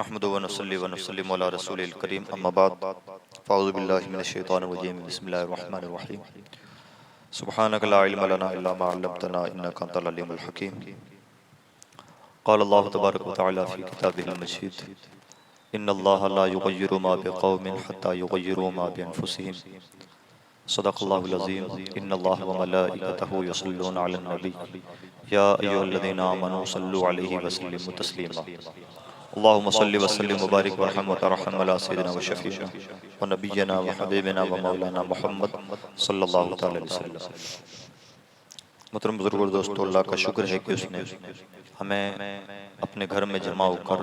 नहमदु व नसल्ली व नसल्लिमु अला रसूलिल करीम अम्मा बाद फ़अऊज़ु बिल्लाहि मिनश शैतानिर रजीम बिस्मिल्लाहिर रहमानिर रहीम सुब्हानक ला इल्म लना इल्ला मा अल्लमतना इन्नका अंतल अलीमुल हकीम क़ाल अल्लाहु तबारक व तआला फ़ी किताबिहिल मजीद इन्नल्लाहा ला युग़य्यिरु मा बिक़ौमिन हत्ता युग़य्यिरु मा बिअनफुसिहिम सदक़ल्लाहुल अज़ीम इन्नल्लाहा व मलाइकतहु युसल्लूना अलन नबी या अय्युहल्लज़ीना आमनू सल्लु अलैहि व सल्लिमू तस्लीमा अल्लाहुम्मा सल्लि व सल्लिम व बारिक व रहम व तरहम अला सय्यिदिना व शफ़ीना व नबिय्यिना व हबीबिना व मौलाना मुहम्मद सल्लल्लाहु तआला अलैहि वसल्लम। मोहतरम बुजुर्ग और दोस्तों, अल्लाह का शुक्र है कि उसने हमें अपने घर में जमा होकर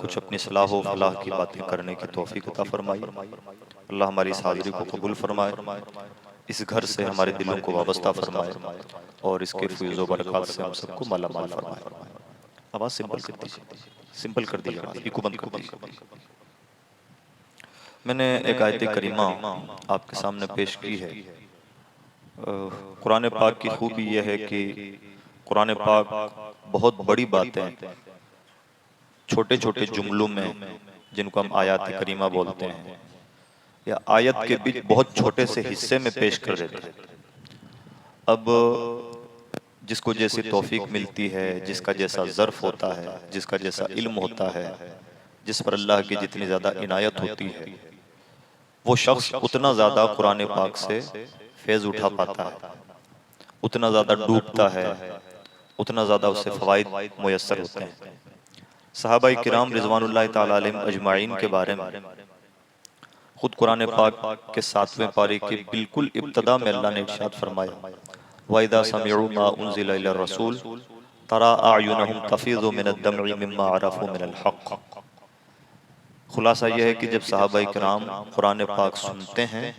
कुछ अपनी सलाह व फलाह की बातें करने की तौफीक अता फरमाई। अल्लाह हमारी इस हाज़िरी को कबूल फरमाए, इस घर से हमारे दिलों को वाबस्ता फरमाए और इसके फैज़ व बरक़ात से हम सबको माला माल फरमाए। आवाज़ सिंपल कर दीजिए, सिंपल कर दीजिए, आवाज़ इको बंद कर दीजिए। मैंने एक आयत करीमा आपके सामने पेश की है। कुरान पाक की खूबी यह है कि कुरान पाक बहुत बड़ी बातें छोटे छोटे जुमलों में, जिनको हम आयत करीमा बोलते हैं, या आयत के बीच बहुत छोटे से हिस्से में पेश कर देते हैं। अब जिसको जैसी तौफीक मिलती है, जिसका जैसा ज़र्फ़ होता है, जिसका जैसा इल्म होता है, जिस पर अल्लाह की जितनी ज़्यादा इनायत होती है, वो शख्स उतना ज़्यादा कुरान पाक से फैज़ उठा पाता है, उतना ज़्यादा डूबता है, उतना ज़्यादा उससे फ़वाइद मुयस्सर होते हैं। सहाबाए किराम रिज़वानुल्लाहि ताला अलैहिम अजमाइन के बारे में खुद कुरान पाक के 7वें पारे की बिल्कुल इब्तदा में अल्लाह ने इरशाद फरमाया, वइदा समिअू मा उनज़िला इलर रसूल तरा अयुनहुम तफ़ीज़ु मिनद दमइ मिम्मा अरफ़ू मिनल हक़। खुलासा यह है कि जब सहाबाए किराम कुरान पाक सुनते हैं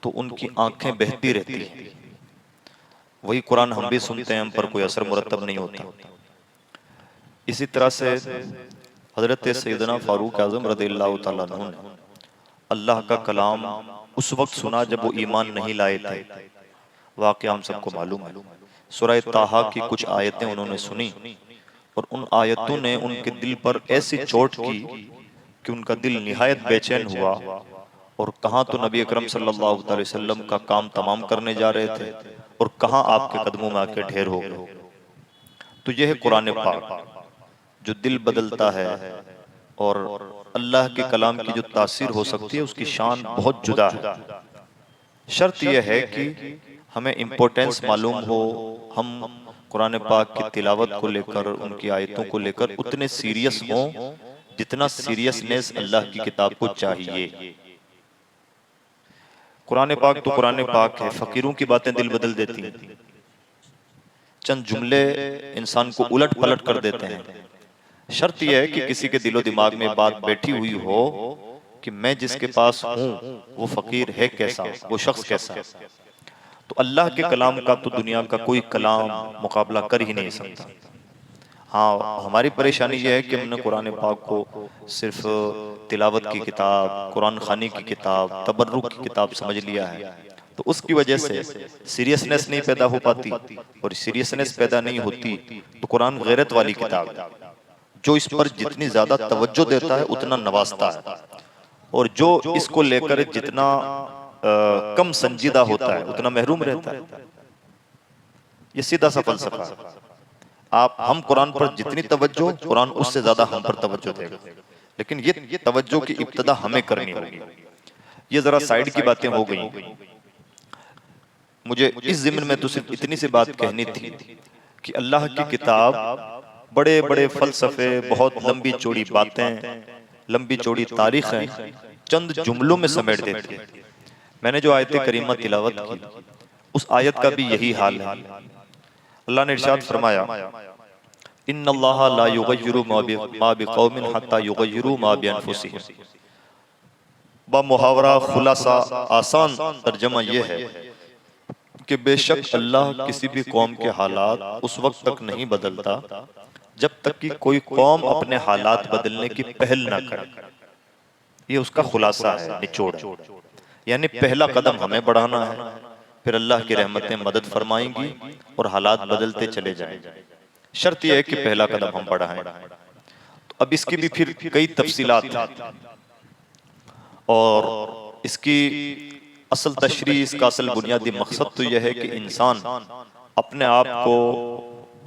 तो उनकी आंखें बहती रहती हैं। वही कुरान हम भी सुनते हैं, हम पर कोई असर मुरतब नहीं होता। इसी तरह से हज़रत सैयदना फ़ारूक आज़म रज़ियल्लाहु तआला अन्हु ने अल्लाह का कलाम उस वक्त सुना जब वो ईमान नहीं लाए थे। वाक़या हम सबको मालूम है। सूरह ताहा की कुछ आयतें उन्होंने सुनी और उन आयतों ने उनके दिल पर ऐसी चोट की कि उनका दिल निहायत बेचैन हुआ। और कहाँ तो नबी अकरम सल्लल्लाहु अलैहि वसल्लम का काम तमाम करने जा रहे थे और कहाँ आपके कदमों में आके ढेर हो गए। तो यह है कुरान पाक, जो दिल बदलता है और अल्लाह के कलाम की जो तासीर हो सकती है उसकी शान बहुत जुदा है। शर्त यह है कि हमें इम्पोर्टेंस मालूम हो, हम कुरान पाक की तिलावत को लेकर, उनकी आयतों को लेकर उतने सीरियस हों जितना सीरियसनेस अल्लाह की किताब को चाहिए। कुरान पाक तो कुरान पाक है, फकीरों की बातें दिल बदल देती हैं। चंद जुमले इंसान को उलट पलट कर देते हैं। शर्त यह है कि किसी के दिलो दिमाग में बात बैठी हुई हो कि मैं जिसके पास हूँ वो फकीर है कैसा, वो शख्स कैसा। तो अल्लाह के कलाम का तो दुनिया का कोई कलाम मुकाबला कर ही नहीं सकता। हाँ, हमारी परेशानी यह है कि हमने कुरान पाक को सिर्फ तिलावत की किताब, कुरान खानी की किताब, तबर्रुक की किताब समझ लिया है। तो उसकी वजह से सीरियसनेस नहीं पैदा हो पाती, और सीरियसनेस पैदा नहीं होती तो कुरान गैरत वाली किताब है, जो इस पर जितनी ज्यादा तवज्जो देता है उतना नवाजता है, और जो इसको लेकर जितना कम संजीदा होता है उतना महरूम रहता है। ये सीधा सा फलसफा है। आप हम कुरान पर जितनी तवज्जो, कुरान उससे ज्यादा हम पर तवज्जो देगा, लेकिन ये तवज्जो की इब्तिदा हमें करनी होगी। ये जरा साइड की बातें हो गई। मुझे इस ज़िम्न में तो सिर्फ इतनी सी बात कहनी थी कि अल्लाह की किताब बड़े बड़े फलसफे, बहुत लंबी चौड़ी बातें, लंबी चौड़ी तारीखें चंद जुमलों में समेट देती है। मैंने जो आयत करीमा तिलावत की, उस आयत का भी यही हाल है। अल्लाह ने इरशाद फरमाया, इन्नल्लाहा ला युग़य्यिरु मा बिक़ौमिन हत्ता युग़य्यिरु मा बिअनफुसिहिम। बा मुहावरा खुलासा आसान तर्जमा यह है कि बेशक अल्लाह किसी भी कौम के हालात उस वक्त तक नहीं बदलता जब तक कि कोई कौम अपने हालात बदलने की पहल ना करे। ये उसका खुलासा है, निचोड़ है। यानी पहला कदम हमें बढ़ाना है, फिर अल्लाह की रहमतें मदद फरमाएंगी और हालात बदलते चले जाएंगे। शर्त यह है कि पहला कदम हम बढ़ाएं। तो अब इसकी भी फिर कई तफसीलात हैं और इसकी असल तशरीह, इसका असल बुनियादी मकसद तो यह है कि इंसान अपने आप को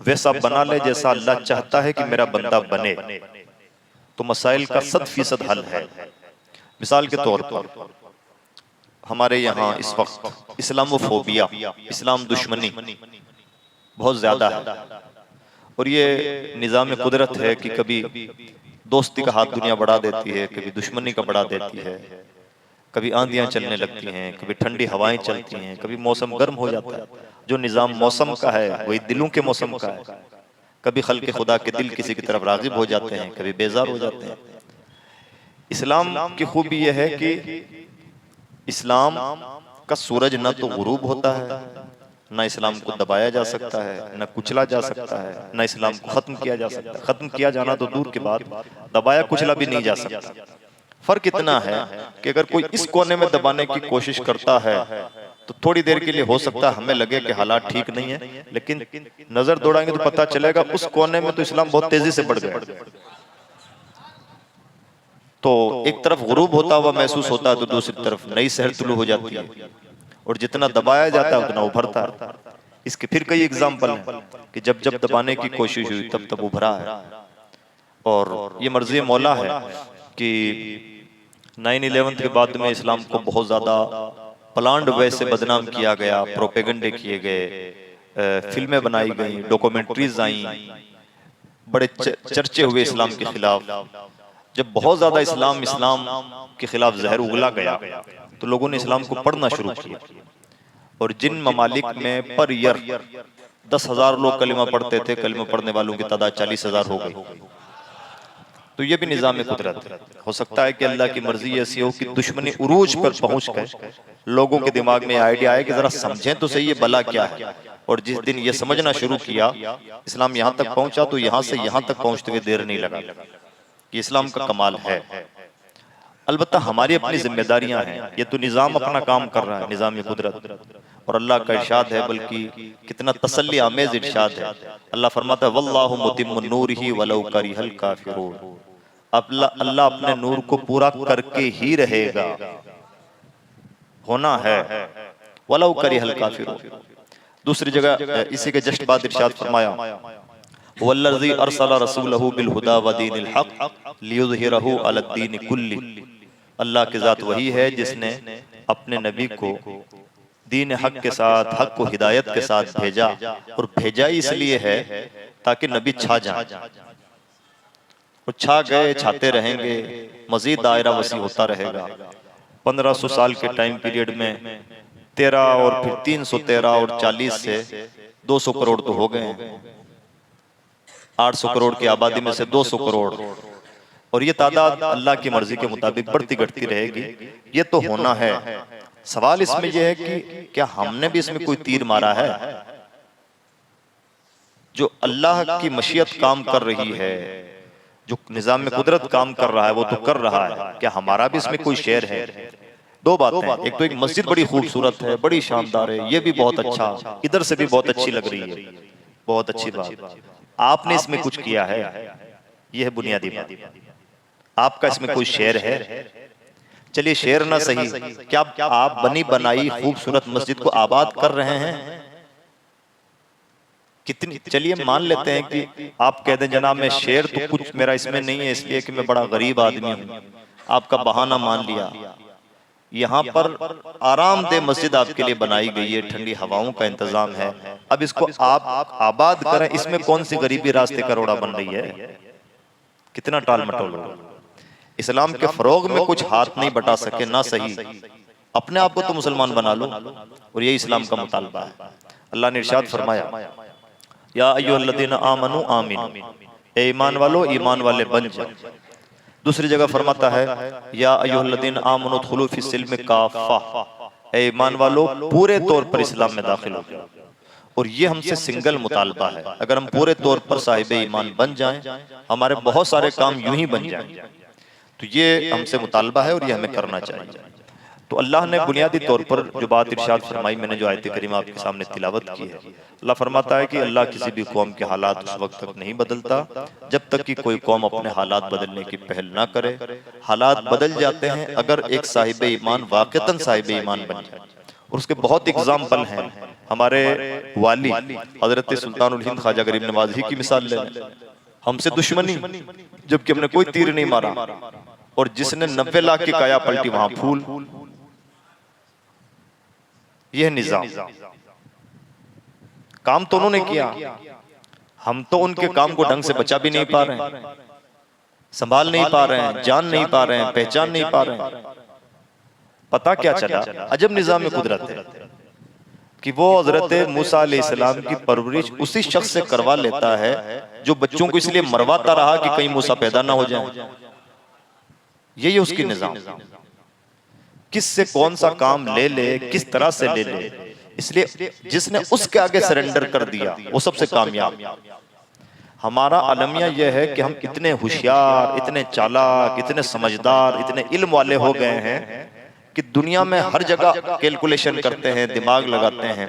वैसा बना ले जैसा अल्लाह चाहता है कि मेरा बंदा बने, तो मसाइल का 100% हल है। मिसाल के तौर पर हमारे यहाँ इस वक्त इस्लामोफोबिया, इस्लाम दुश्मनी बहुत ज्यादा है और ये निज़ाम कुदरत है कि कभी दोस्ती का हाथ दुनिया बढ़ा देती है, कभी दुश्मनी का बढ़ा देती है, कभी आंधियां चलने लगती हैं, कभी ठंडी हवाएं चलती हैं, कभी मौसम गर्म हो जाता है। जो निज़ाम मौसम का है वही दिलों के मौसम का है। कभी खल्क़े खुदा के दिल किसी की तरफ राग़िब हो जाते हैं, कभी बेजार हो जाते हैं। इस्लाम की खूबी यह है कि इस्लाम का सूरज न तो गुरूब होता है, न इस्लाम को दबाया जा सकता है, न कुचला जा सकता है, न इस्लाम को खत्म किया जा सकता है। खत्म किया जाना तो दूर के बाद, दबाया कुचला भी नहीं जा सकता। फर्क इतना है कि अगर कोई इस कोने में दबाने की कोशिश करता है तो थोड़ी देर के लिए हो सकता है हमें लगे कि हालात ठीक नहीं है, लेकिन नजर दौड़ाएंगे तो पता चलेगा उस कोने में तो इस्लाम बहुत तेजी से बढ़ गया। तो एक तरफ गुरूब होता हुआ महसूस होता है तो दूसरी तरफ नई सहर तुलू हो जाती है और जितना दबाया जाता है उतना उभरता है। इसके फिर कई एग्जाम्पल हैं कि जब जब दबाने की कोशिश हुई तब तब उभरा है। और ये मर्जी मौला है कि 9/11 के बाद में इस्लाम को बहुत ज्यादा प्लान्ड वे से बदनाम किया गया, प्रोपेगेंडे किए गए, फिल्में बनाई गई, डॉक्यूमेंट्रीज आई, बड़े चर्चे हुए इस्लाम के खिलाफ। जब बहुत ज्यादा इस्लाम के खिलाफ जहर उगला गया तो लोगों ने इस्लाम को पढ़ना शुरू किया और जिन ममालिक में पर ईयर 10,000 लोग कलिमा पढ़ते थे, कलिमा पढ़ने वालों की तादाद 40,000 हो गई। तो ये भी निज़ाम कुदरत है। हो सकता है कि अल्लाह की मर्जी ऐसी हो कि दुश्मनी उरूज पर पहुंच कर लोगों के दिमाग में आइडिया आए कि जरा समझें तो सही ये भला क्या है। और जिस दिन ये समझना शुरू किया, इस्लाम यहाँ तक पहुंचा तो यहाँ से यहाँ तक पहुंचते हुए देर नहीं लगा। ये इस्लाम का कमाल है। अलबत्ता हमारी अपनी जिम्मेदारियां हैं। ये तो निज़ाम अपना काम कर रहा है, निज़ाम कुदरत, और अल्लाह का इरशाद है, बल्कि कितना तसल्ली आमेज इरशाद है। अल्लाह फरमाता है वल्लाहु मुतिम्मुन नूरिही वलौ करिहल काफिरून। अल्लाह अपने नूर को पूरा करके ही रहेगा, होना है, वलौ करिहल काफिरून। दूसरी जगह इसी के जस्ट बाद इरशाद फरमाया वल्लज़ी अरसला रसूलहु बिल हुदा व दीनिल हक़ लियुज़हिरहु अलद्दीन कुल्ली। अल्लाह की ज़ात वही है जिसने अपने नबी को दीन हक के साथ, हक को हिदायत के साथ भेजा, और भेजा इसलिए है ताकि नबी छा जाए। वो छा गए, छाते रहेंगे, मजीद दायरा वसी होता रहेगा। 1500 साल के टाइम पीरियड में 13 और फिर 313 और 40 से 200 करोड़ तो हो गए। 800 करोड़ की आबादी में से 200 करोड़, और ये तादाद अल्लाह की मर्जी के मुताबिक बढ़ती घटती रहेगी। ये तो होना है। सवाल इसमें यह है कि क्या हमने भी इसमें कोई तीर मारा है? जो अल्लाह की मशीयत काम कर रही है, जो निज़ाम में कुदरत काम कर रहा है, वो तो कर रहा है। क्या हमारा भी इसमें कोई शेयर है? दो बातें। एक तो एक मस्जिद बड़ी खूबसूरत है, बड़ी शानदार है, ये भी बहुत अच्छा, इधर से भी बहुत अच्छी लग रही है, बहुत अच्छी बात। आपने इसमें कुछ किया है? यह है बुनियादी बात। आपका इसमें कोई शेयर है? चलिए शेयर ना सही, क्या आप बनी बनाई खूबसूरत मस्जिद को आबाद कर रहे हैं? कितनी, चलिए मान लेते हैं कि आप कह दें जनाब मैं शेयर तो कुछ मेरा इसमें नहीं है, इसलिए कि मैं बड़ा गरीब आदमी हूं, आपका बहाना मान लिया। यहाँ पर आरामदेह मस्जिद आपके लिए बनाई गई है, ठंडी हवाओं का इंतजाम है, अब इसको आप आबाद करें, इसमें कौन सी गरीबी रास्ते का रोड़ा बन रही है? कितना टाल मटोल। इस्लाम के फरोग में कुछ हाथ नहीं बटा सके ना सही, अपने आप को तो मुसलमान बना लो, और यही इस्लाम का मुतालबा है। अल्लाह ने इरशाद फरमाया या अय्युहल्लज़ीना आमनू आमीनू, ए ईमान वालो ईमान वाले बन जाओ। दूसरी जगह फरमाता है या अय्युहल्लज़ीना आमनू उदखुलू फिस्सिल्मि काफ़ा, ए ईमान वालो पूरे तौर पर इस्लाम में दाखिल हो जाओ। और ये हमसे सिंगल मुतालबा है। अगर हम पूरे तौर पर साहिबे ईमान बन जाएं, हमारे बहुत सारे काम यूं ही बन जाएं। तो ये हमसे मुतालबा है और ये हमें करना चाहिए। तो अल्लाह ने बुनियादी तौर पर जो बात इरशाद फरमाई, मैंने जो आयत करीमा आपके सामने तिलावत की है, अल्लाह फरमाता है कि अल्लाह किसी भी कौम के हालात उस वक्त तक नहीं बदलता जब तक कि कोई कौम अपने हालात बदलने की पहल ना करे। हालात बदल जाते हैं अगर एक साहिब ईमान वाक़तन साहिब ईमान बन जाए, और उसके बहुत एग्जाम्पल हैं। हमारे वाली हजरत सुल्तानुल हिंद ख्वाजा गरीब नवाज ही की मिसाल ले लें। हमसे दुश्मनी जबकि हमने कोई तीर नहीं मारा, और जिसने 90 लाख की काया पलटी वहां फूल। यह निजाम काम तो उन्होंने किया, हम तो उनके काम को ढंग से बचा भी नहीं पा रहे हैं, संभाल नहीं पा रहे हैं, जान नहीं पा रहे हैं, पहचान नहीं पा रहे हैं। पता क्या चला, अजब निजाम में कुदरत है कि वो हजरत मूसा अलैहिस्सलाम की परवरिश उसी शख्स से करवा लेता है जो बच्चों को इसलिए मरवाता रहा कि कहीं मूसा पैदा ना हो जाए। यही उसकी निजाम, किस से कौन सा काम ले ले, किस तरह से ले ले। इसलिए जिसने उसके आगे सरेंडर कर दिया वो सबसे कामयाब। हमारा अलमिया यह है कि हम इतने होशियार, इतने चालाक, इतने समझदार, इतने इल्म वाले हो गए हैं कि दुनिया में हर जगह कैलकुलेशन करते हैं, दिमाग लगाते हैं,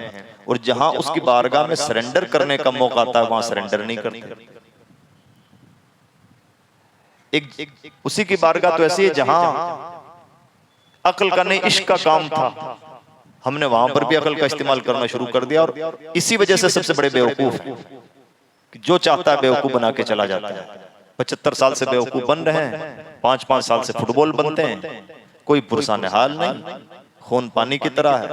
और जहां उसकी बारगाह में सरेंडर करने का मौका आता है वहां सरेंडर नहीं करते। एक उसी की बारगाह तो ऐसी है जहां अक्ल का नहीं इश्क का काम था, हमने वहां पर भी अक्ल का इस्तेमाल करना शुरू कर दिया। और इसी वजह से सबसे बड़े बेवकूफ हैं कि जो चाहता है बेवकूफ बना के चला जाता है। 75 साल से बेवकूफ बन रहे हैं, 5-5 साल से फुटबॉल बनते हैं, कोई पुरसान हाल नहीं, खून पानी की तरह है।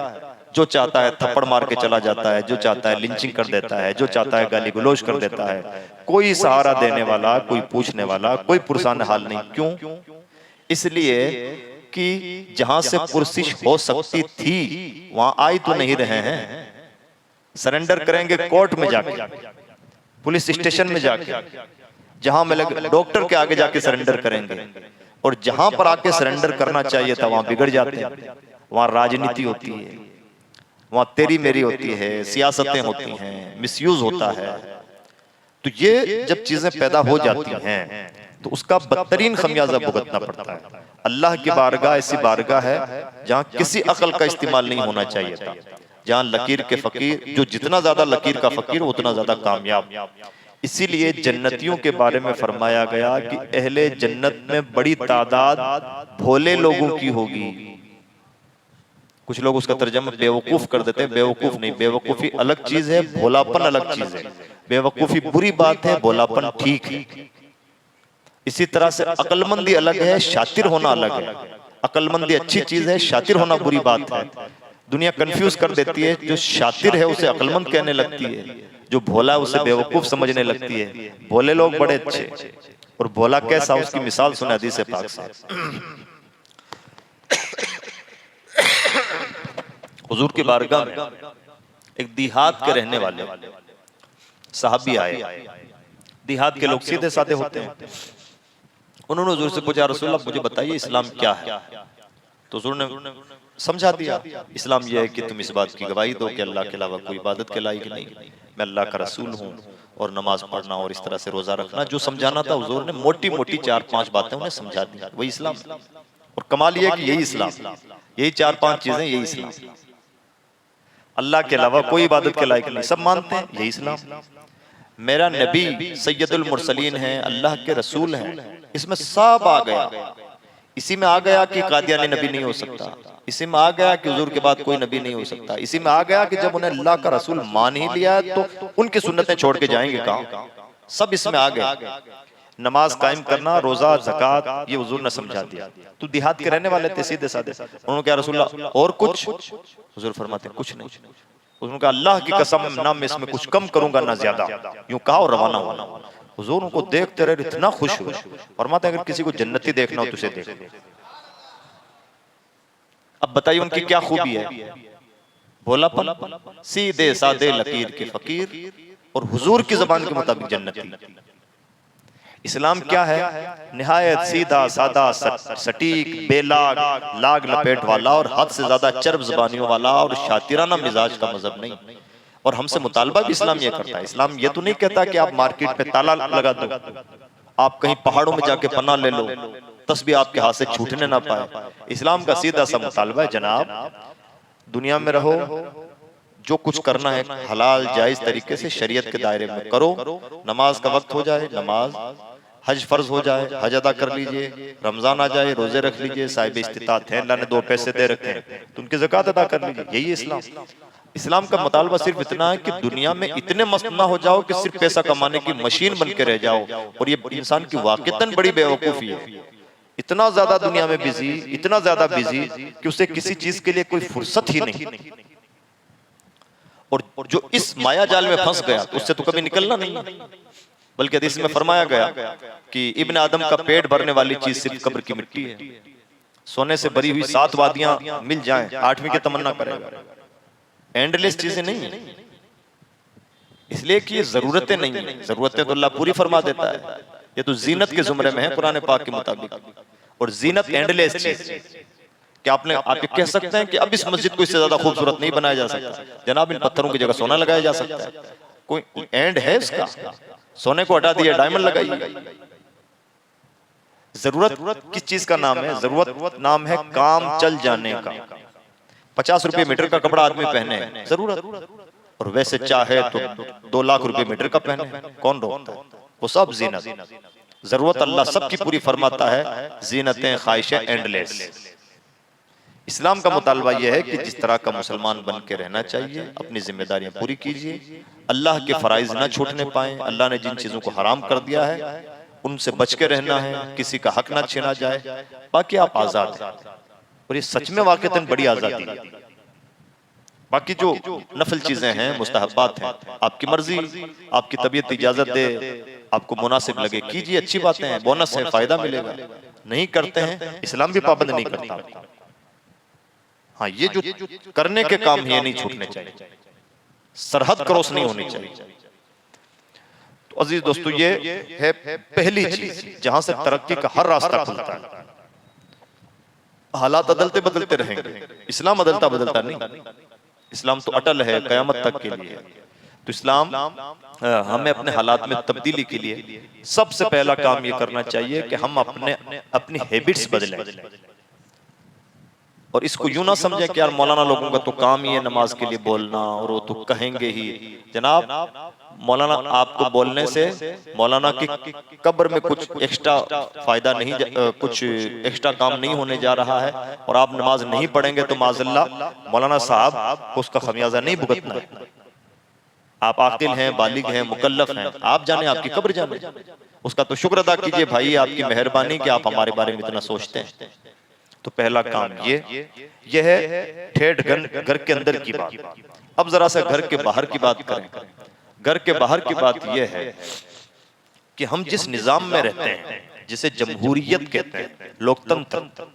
जो चाहता है थप्पड़ मार के चला जाता है, जो चाहता है लिंचिंग कर देता है, जो चाहता है गाली गलौज कर देता है। कोई सहारा देने वाला, कोई पूछने वाला, कोई पुरसान हाल नहीं। क्यों? इसलिए कि जहां से पुरसिश हो सकती थी वहां आई तो नहीं रहे हैं। सरेंडर करेंगे कोर्ट में जाके, पुलिस स्टेशन में जाके, जहां मिलेगा डॉक्टर के आगे जाके सरेंडर करेंगे। और जहां पर आके सरेंडर करना चाहिए था वहां बिगड़ जाते हैं। वहां राजनीति होती है, वहां तेरी मेरी होती है, सियासतें होती हैं, मिसयूज होता है। तो ये जब चीजें पैदा हो जाती हैं तो उसका बदतरीन खमियाजा भुगतना पड़ता है। अल्लाह की बारगाह ऐसी बारगाह है जहां किसी अकल का इस्तेमाल नहीं होना चाहिए था, जहां लकीर के फकीर, जो जितना ज्यादा लकीर का फकीर उतना ज्यादा कामयाब। इसीलिए जन्नतियों के बारे में फरमाया गया कि अहले जन्नत में बड़ी तादाद भोले लोगों की होगी। कुछ लोग उसका तर्जमा बेवकूफ कर देते हैं। बेवकूफ नहीं, बेवकूफी अलग चीज है, भोलापन अलग चीज है। बेवकूफी बुरी बात है, भोलापन ठीक है। इसी तरह से अक्लमंदी अलग है, शातिर होना अलग है। अक्लमंदी अच्छी चीज है, शातिर होना बुरी बात है। दुनिया कंफ्यूज कर देती है, जो शातिर है उसे अक्लमंद कहने लगती है, जो भोला है उसे बेवकूफ समझने लगती है। भोले लोग बड़े अच्छे, और भोला कैसा, उसकी मिसाल सुने हदीस पाक से। हुजूर की बारगाह में एक देहात के रहने वाले साहबी आए। देहात के लोग सीधे साधे होते हैं। उन्होंने हुजूर से पूछा, रसूलल्लाह मुझे बताइए इस्लाम क्या है। तो हुजूर ने समझा दिया, इस्लाम यह है कि तुम इस बात की गवाही दो कि अल्लाह के अलावा कोई इबादत के लायक नहीं, मैं अल्लाह का रसूल हूँ, और नमाज पढ़ना और इस तरह से रोजा रखना। जो समझाना था हुजूर ने मोटी मोटी 4-5 बातें उन्हें समझा दी, वही इस्लाम। और कमाल यह कि यही इस्लाम, यही 4-5 चीजें, यही इस्लाम। अल्लाह के अलावा कोई इबादत के लायक नहीं, सब मानते हैं, यही इस्लाम। मेरा नबी सैयदुल मुरसलीन है, अल्लाह के रसूल हैं, इसमें सब आ गया। इसी में आ गया कि कादियानी नबी नहीं हो सकता, इसी में आ गया कि हुजूर के बाद कोई नबी नहीं हो सकता, इसी में आ गया कि जब उन्हें अल्लाह का रसूल मान ही लिया तो उनकी सुन्नतें छोड़ के जाएंगे कहां। सब इसमें आ गया। नमाज कायम करना, रोजा, ज़कात, ये हुजूर ने समझा दिया। तो देहात के रहने वाले थे, सीधे साधे। उन्होंने कहा रसूलल्लाह और कुछ? हुजूर फरमाते कुछ नहीं। उन्होंने कहा अल्लाह की कसम, ना मैं इसमें कुछ कम करूंगा ना ज्यादा। यूं कहा और रवाना हुआ। हुजूर उनको देखते रहे, इतना खुश हुए। फरमाते अगर किसी को जन्नती देखना हो तो उसे देख। अब बताइए उनकी क्या खूबी है? भोलापन, सीधे साधे लकीर के फकीर, और हुजूर की जबान के मुताबिक जन्नती। इस्लाम क्या है? निहायत सीधा सादा, सटीक, बेलाग, लाग लपेट वाला, और हद से ज्यादा चर्ब ज़बानियों वाला और शातिराना मिजाज का मजहब नहीं। और हमसे मुतालबा भी इस्लाम ये करता है। इस्लाम ये तो नहीं कहता कि आप मार्केट में ताला लगा दो, आप कहीं पहाड़ों में जाके पनाह ले लो, तस्बीह आपके हाथ से छूटने ना पाए। इस्लाम का सीधा सा मुतालबा है जनाब, दुनिया में रहो, जो कुछ करना है हलाल जायज तरीके से शरीयत के दायरे में करो। नमाज का वक्त हो जाए नमाज, हज फर्ज हो जाए हज अदा कर लीजिए, रमजान आ जाए रोजे रख लीजिए, साहिब इस्तिताअत हैं, अल्लाह ने 2 पैसे दे रखे हैं तो उनकी ज़कात अदा कर लीजिए। यही इस्लाम। इस्लाम का मुतालबा सिर्फ इतना है कि दुनिया में इतने मस्त ना हो जाओ कि सिर्फ पैसा कमाने की मशीन बन के रह जाओ। और ये इंसान की वाक़ईतन बड़ी बेवकूफ़ी है, इतना ज्यादा दुनिया में बिजी, इतना ज्यादा बिजी कि उसे किसी चीज के लिए कोई फुर्सत ही नहीं। और जो इस माया जाल में फंस गया तो उससे तो कभी निकलना नहीं। बल्कि हदीस में फरमाया गया कि इब्न आदम का पेट भरने वाली चीज सिर्फ कब्र की मिट्टी है। सोने से भरी हुई 7 वादियां मिल जाएं, 8वीं की तमन्ना करेगा। एंडलेस चीजें नहीं है, इसलिए कि ये जरूरतें नहीं है, जरूरतें तो अल्लाह पूरी फरमा देता है। ये तो जीनत के जुमरे में है कुरान पाक के मुताबिक। और जीनत एंडलेस चीज, क्या आप ये कह सकते हैं कि अब इस मस्जिद को इससे ज्यादा खूबसूरत नहीं बनाया जा सकता? जनाब इन पत्थरों की जगह सोना लगाया जा सकता है, कोई एंड है इसका? सोने को हटा दिया डायमंड लगाइए। जरूरत किस चीज का नाम है? जरूरत नाम है काम चल जाने का। 50 रुपए मीटर का कपड़ा आदमी पहने जरूरत, और वैसे चाहे तो 2 लाख रुपए मीटर का पहने, कौन रोकता है? वो सब जीनत। जरूरत अल्लाह सबकी पूरी फरमाता है, जीनतें ख्वाहिशें एंडलेस। इस्लाम का मुतालबा यह है कि जिस तरह का मुसलमान बन के रहना चाहिए, अपनी जिम्मेदारियां पूरी कीजिए, अल्लाह के फराइज ना छूटने पाए। अल्लाह ने जिन चीजों को हराम कर दिया है उनसे बच के रहना है, किसी का हक ना छीना जाए, बाकी आप आजाद हैं। और ये सच में वाकईतन बड़ी आजादी है। बाकी जो नफल चीजें हैं, मुस्तहब्बात हैं, आपकी मर्जी, आपकी तबीयत इजाजत दे, आपको मुनासिब लगे कीजिए, अच्छी बातें हैं, बोनस है, फायदा मिलेगा। नहीं करते हैं, इस्लाम भी पाबंद नहीं करता। हाँ, ये जो करने के काम ये नहीं छूटने चाहिए, सरहद क्रॉस नहीं होनी चाहिए। तो अजीज दोस्तों, ये है पहली चीज जहां से तरक्की का हर रास्ता खुलता है। हालात बदलते बदलते रहेंगे, इस्लाम बदलता बदलता नहीं। इस्लाम तो अटल है कयामत तक के लिए। तो इस्लाम हमें अपने हालात में तब्दीली के लिए सबसे पहला काम ये करना चाहिए कि हम अपनी हैबिट्स बदलें। और इसको यूं ना समझें कि यार मौलाना लोगों का तो काम ही है नमाज के लिए बोलना, और वो तो कहेंगे ही। जनाब, मौलाना आपको बोलने से मौलाना की कब्र में कुछ एक्स्ट्रा फायदा नहीं, कुछ एक्स्ट्रा काम नहीं होने जा रहा है। और आप नमाज नहीं पढ़ेंगे तो माज़अल्लाह मौलाना साहब को उसका खमियाजा नहीं भुगतना है। आप आकिल हैं, बालिग हैं, मुकल्लफ हैं, आप जाने, आपकी कब्र जाने। उसका तो शुक्र अदा कीजिए भाई, आपकी मेहरबानी कि आप हमारे बारे में इतना सोचते हैं। तो पहला काम ये है ठेठ घर के अंदर की बात। अब जरा सा घर के बाहर की बात करें। घर के बाहर की बात यह है कि हम जिस निजाम में रहते हैं, जिसे जमहूरियत कहते हैं, लोकतंत्र,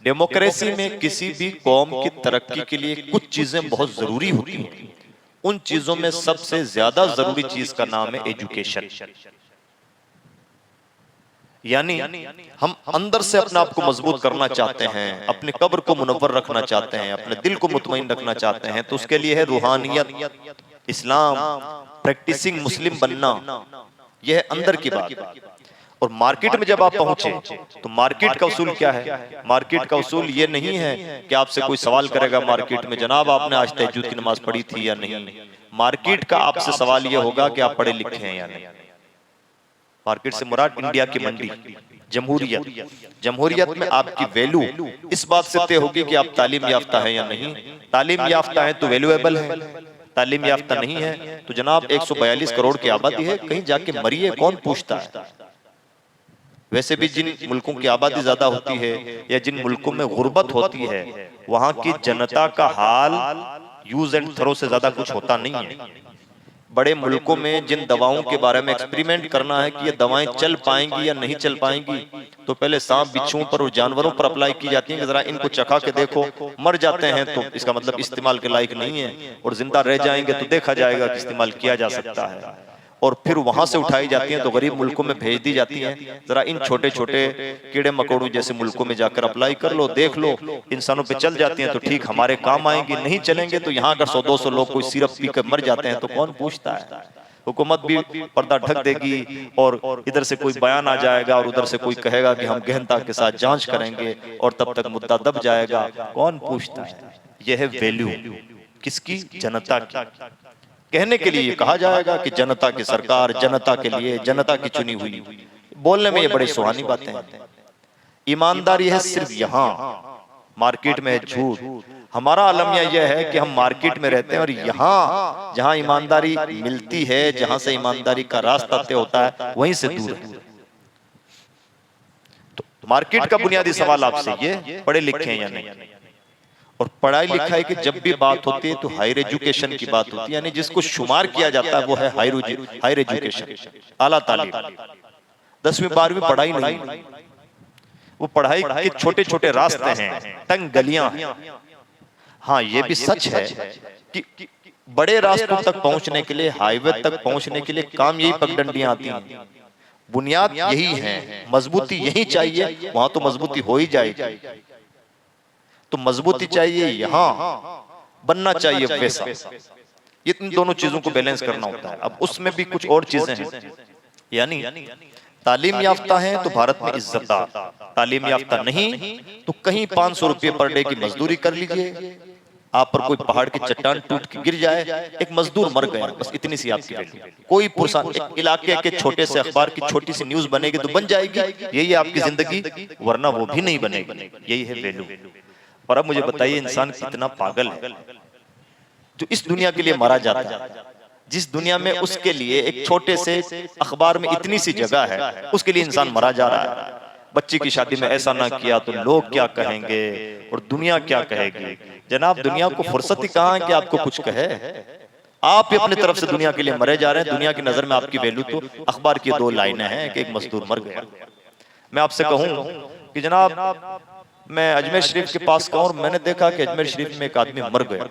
डेमोक्रेसी में किसी भी कौम की तरक्की के लिए कुछ चीजें बहुत जरूरी होती हैं। उन चीजों में सबसे ज्यादा जरूरी चीज का नाम है एजुकेशन। यानी हम अंदर से अपने आप को मजबूत करना चाहते हैं, अपनी कब्र को मुनव्वर रखना चाहते हैं, अपने दिल को मुतमईन रखना चाहते हैं, तो उसके लिए है रूहानियत, इस्लाम, प्रैक्टिसिंग मुस्लिम बनना। यह है अंदर की बात। और मार्केट में जब आप पहुंचे तो मार्केट का उसूल क्या है? मार्केट का उसूल ये नहीं है कि आपसे कोई सवाल करेगा मार्केट में, जनाब आपने आज तहज्जुद की नमाज पढ़ी थी या नहीं। मार्केट का आपसे सवाल यह होगा कि आप पढ़े लिखे हैं या नहीं। मार्केट से मुराद इंडिया की मंडी, जमहूरियत। जमहूरियत में आपकी वैल्यू इस बात से तय होगी कि आप तालीम याफ्ता है या नहीं। तालीम याफ्ता है तो वैल्यूएबल है, तालीम याफ्ता नहीं है तो जनाब 142 करोड़ की आबादी है, कहीं जाके मरिए, कौन पूछता है। वैसे भी जिन मुल्कों की आबादी ज्यादा होती है या जिन मुल्कों में गुर्बत होती है, वहां की जनता का हाल यूज एंड थ्रो से ज्यादा कुछ होता नहीं है। बड़े मुल्कों में जिन दवाओं के बारे में एक्सपेरिमेंट करना है कि ये दवाएं चल पाएंगी या नहीं चल पाएंगी, तो पहले सांप बिच्छुओं पर और जानवरों पर अप्लाई की जाती है कि जरा इनको चखा के देखो, मर जाते हैं तो इसका मतलब इस्तेमाल के लायक नहीं है, और जिंदा रह जाएंगे तो देखा जाएगा कि इस्तेमाल किया जा सकता है। और फिर वहां से उठाई जाती हैं तो गरीब मुल्कों में भेज दी जाती हैं, जरा इन छोटे छोटे कीड़े मकोड़ों जैसे मुल्कों में जाकर अप्लाई कर लो, देख लो, इंसानों पे चल जाती हैं तो ठीक हमारे काम आएंगी, नहीं चलेंगे तो यहाँ अगर 100-200 लोग कोई सिरप पीकर मर जाते हैं तो कौन पूछता है। हुकूमत भी पर्दा ढक देगी और इधर से कोई बयान आ जाएगा और उधर से कोई कहेगा कि हम गहनता के साथ जांच करेंगे और तब तक मुद्दा दब जाएगा। कौन पूछता है? यह है वैल्यू किसकी? जनता की। कहने के लिए कहा जाएगा कि जनता की सरकार, जनता के लिए, जनता की चुनी हुई। बोलने में ये बड़ी सुहानी बातें हैं। ईमानदारी है सिर्फ यहाँ, मार्केट में है झूठ। हमारा अलमिया यह है कि हम मार्केट में रहते हैं और यहाँ जहां ईमानदारी मिलती है, जहां से ईमानदारी का रास्ता तय होता है, वहीं से दूर है। तो मार्केट का बुनियादी सवाल आपसे ये, पढ़े लिखे हैं या नहीं? और पढ़ाई लिखाई की जब भी बात होती है तो हायर एजुकेशन की बात होती है, यानी जिसको शुमार किया जाता है वो है हायर एजुकेशन, आला तालीम। 10वीं 12वीं पढ़ाई नहीं, वो पढ़ाई के छोटे छोटे रास्ते हैं, तंग गलियां हैं। हाँ, ये भी सच है कि बड़े रास्तों तक पहुंचने के लिए, हाईवे तक पहुंचने के लिए काम यही पगडंडियां आती हैं, बुनियाद यही है, मजबूती यही चाहिए। वहां तो मजबूती हो ही जाएगी। तो मजबूती चाहिए, यहां बनना चाहिए वैसा। इन दोनों चीजों को बैलेंस करना होता है। अब उसमें भी कुछ और चीजें हैं, यानी तालीम याफ्ता है तो भारत में इज्जतदार, तालीम याफ्ता नहीं तो कहीं 500 रुपये पर डे की मजदूरी कर लीजिए, आप पर कोई पहाड़ की चट्टान टूट के गिर जाए, एक मजदूर मर गया, बस इतनी सी आपकी वैल्यू। कोई पुरसान, एक इलाके के छोटे से अखबार की छोटी सी न्यूज बनेगी तो बन जाएगी, यही है आपकी जिंदगी, वरना वो भी नहीं बनेगी। यही है वैल्यू। और अब मुझे बताइए, इंसान कितना पागल है जो इस दुनिया के लिए मारा जाता है, जिस दुनिया में उसके लिए एक छोटे से अखबार में इतनी सी जगह है, उसके लिए इंसान मरा जा रहा है। बच्ची की शादी में ऐसा ना किया तो लोग क्या कहेंगे और दुनिया क्या कहेगी। जनाब, दुनिया को फुर्सत ही कहाँ है कि आपको कुछ कहे। आप ही अपनी तरफ से दुनिया के लिए मरे जा रहे हैं। दुनिया की नजर में आपकी वैल्यू तो अखबार की 2 लाइनें हैं कि एक मजदूर मर गया। मैं आपसे कहूं कि जनाब, मैं अजमेर शरीफ के पास का और मैंने देखा कि अजमेर शरीफ में एक आदमी मर गया,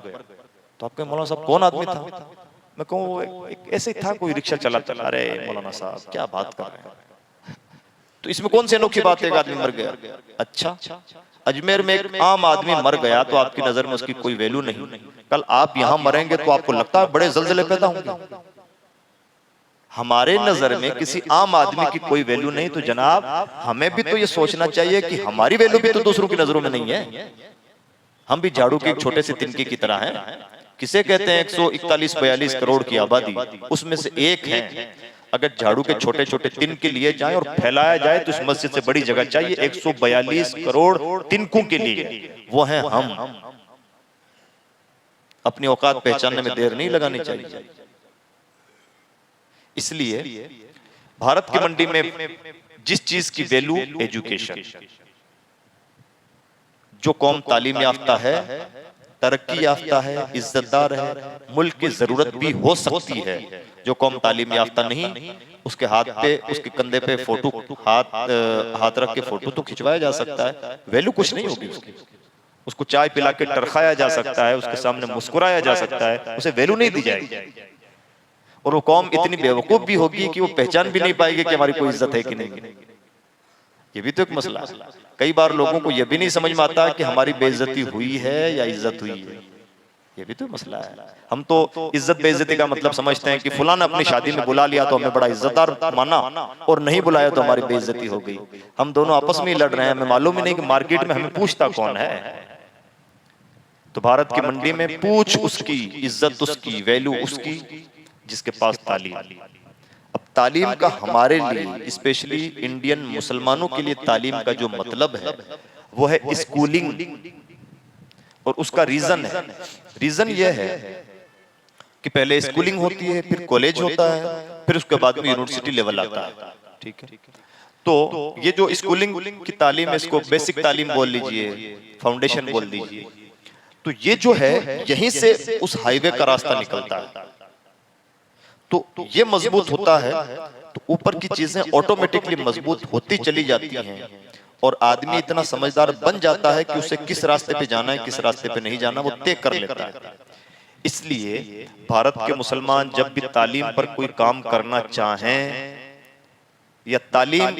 तो आपके मौलाना साहब कौन आदमी था? मैं कहूँ ऐसे ही था, कोई रिक्शा चला रहे। मौलाना साहब क्या बात कर रहे हैं, तो इसमें कौन सी अनोखी बात है? एक आदमी मर गया। अच्छा, अजमेर में एक आम आदमी मर गया तो आपकी नजर में उसकी कोई वैल्यू नहीं। कल आप यहाँ मरेंगे तो आपको लगता है बड़े जलजले पैदा होंगे। हमारे नजर में किसी आम आदमी की कोई वैल्यू नहीं, तो जनाब हमें भी तो ये सोचना चाहिए कि हमारी वैल्यू भी तो दूसरों की नजरों में नहीं है। हम भी झाड़ू के एक छोटे से तिनके की तरह हैं। किसे कहते हैं 141-42 करोड़ की आबादी, उसमें से एक है। अगर झाड़ू के छोटे छोटे तिनके लिए जाए और फैलाया जाए तो इस मस्जिद से बड़ी जगह चाहिए 142 करोड़ तिनकों के लिए, वो हैं हम। अपनी औकात पहचानने में देर नहीं लगानी चाहिए। इसलिए भारत की मंडी में जिस चीज की वैल्यू, एजुकेशन, जो कौम तालीम याफ्ता है, तरक्की याफ्ता है, इज्जतदार है, मुल्क की जरूरत भी हो सकती है। जो कौम तालीम याफ्ता नहीं, उसके हाथ पे, उसके कंधे पे फोटो, हाथ रख के फोटो तो खिंचवाया जा सकता है, वैल्यू कुछ नहीं होगी उसकी। उसको चाय पिला के टरखाया जा सकता है, उसके सामने मुस्कुराया जा सकता है, उसे वैल्यू नहीं दी जाएगी। और वो कौम इतनी बेवकूफ भी होगी कि वो पहचान भी नहीं पाएगी कि हमारी कोई इज्जत है कि नहीं। ये भी तो एक मसला है। कई बार लोगों को यह भी नहीं समझ में आता कि हमारी बेइज्जती हुई है या इज्जत हुई है। ये भी तो मसला है। हम तो इज्जत बेइज्जती का मतलब समझते हैं कि फलां ने अपनी शादी में बुला लिया तो हमें बड़ा इज्जतदार माना, और नहीं बुलाया तो हमारी बेइज्जती हो गई। हम दोनों आपस में ही लड़ रहे हैं, हमें मालूम ही नहीं कि मार्केट में हमें पूछता कौन है। तो भारत की मंडी में पूछ उसकी, इज्जत उसकी, वैल्यू उसकी जिसके पास तालीम। अब तालीम का हमारे लिए, स्पेशली इंडियन मुसलमानों के लिए तालीम का जो मतलब है वो है स्कूलिंग। और उसका रीजन है, रीजन यह है कि पहले स्कूलिंग होती है, फिर कॉलेज होता है, फिर उसके बाद में यूनिवर्सिटी लेवल आता है। ठीक है, तो ये जो स्कूलिंग की तालीम है, इसको बेसिक तालीम बोल लीजिए, फाउंडेशन बोल दीजिए। तो ये जो है, यहीं से उस हाईवे का रास्ता निकलता है। तो ये मजबूत होता है तो ऊपर की चीजें ऑटोमेटिकली मजबूत होती चली जाती हैं, और आदमी इतना समझदार बन जाता है कि उसे किस रास्ते पे जाना है, किस रास्ते पे नहीं जाना, वो तय कर लेता है। इसलिए भारत के मुसलमान जब भी तालीम पर कोई काम करना चाहें या तालीम,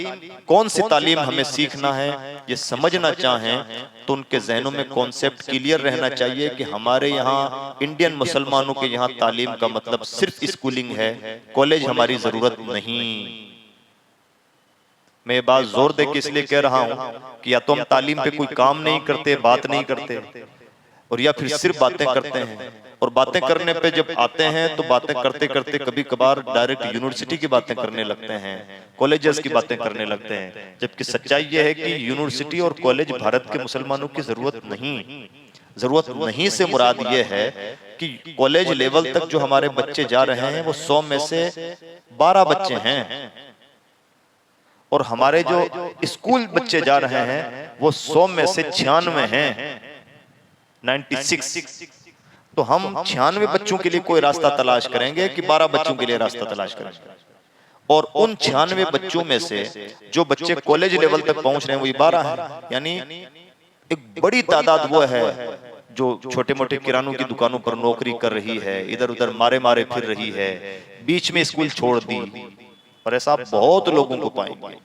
कौन सी तालीम हमें सीखना है ये समझना चाहें तो उनके जहनों में कॉन्सेप्ट क्लियर रहना चाहिए कि हमारे यहाँ इंडियन मुसलमानों के यहाँ तालीम का मतलब सिर्फ स्कूलिंग है, कॉलेज हमारी जरूरत नहीं। मैं ये बात जोर दे के इसलिए कह रहा हूं कि या तो हम तालीम पे कोई काम नहीं करते, बात नहीं करते, और या फिर सिर्फ बातें करते हैं, और बातें करने पे जब आते हैं तो बातें करते करते कभी कभार डायरेक्ट यूनिवर्सिटी की बातें करने लगते हैं, कॉलेजेस की बातें करने लगते हैं, जबकि सच्चाई यह है कि यूनिवर्सिटी और कॉलेज भारत के मुसलमानों की जरूरत नहीं से मुराद ये है कि कॉलेज लेवल तक जो हमारे बच्चे जा रहे हैं वो 100 में से 12 बच्चे हैं, और हमारे जो स्कूल बच्चे जा रहे हैं वो 100 में से 96 हैं, 96। तो हम 96 बच्चों के लिए कोई रास्ता तलाश करेंगे कि 12 बच्चों के लिए रास्ता तलाश करेंगे, और उन 96 बच्चों में से जो बच्चे कॉलेज लेवल तक पहुंच रहे हैं वही 12 हैं। यानी एक बड़ी तादाद वो है जो छोटे मोटे किरानों की दुकानों पर नौकरी कर रही है, इधर उधर मारे मारे फिर रही है, बीच में स्कूल छोड़ दी, और ऐसा आप बहुत लोगों को पाएंगे।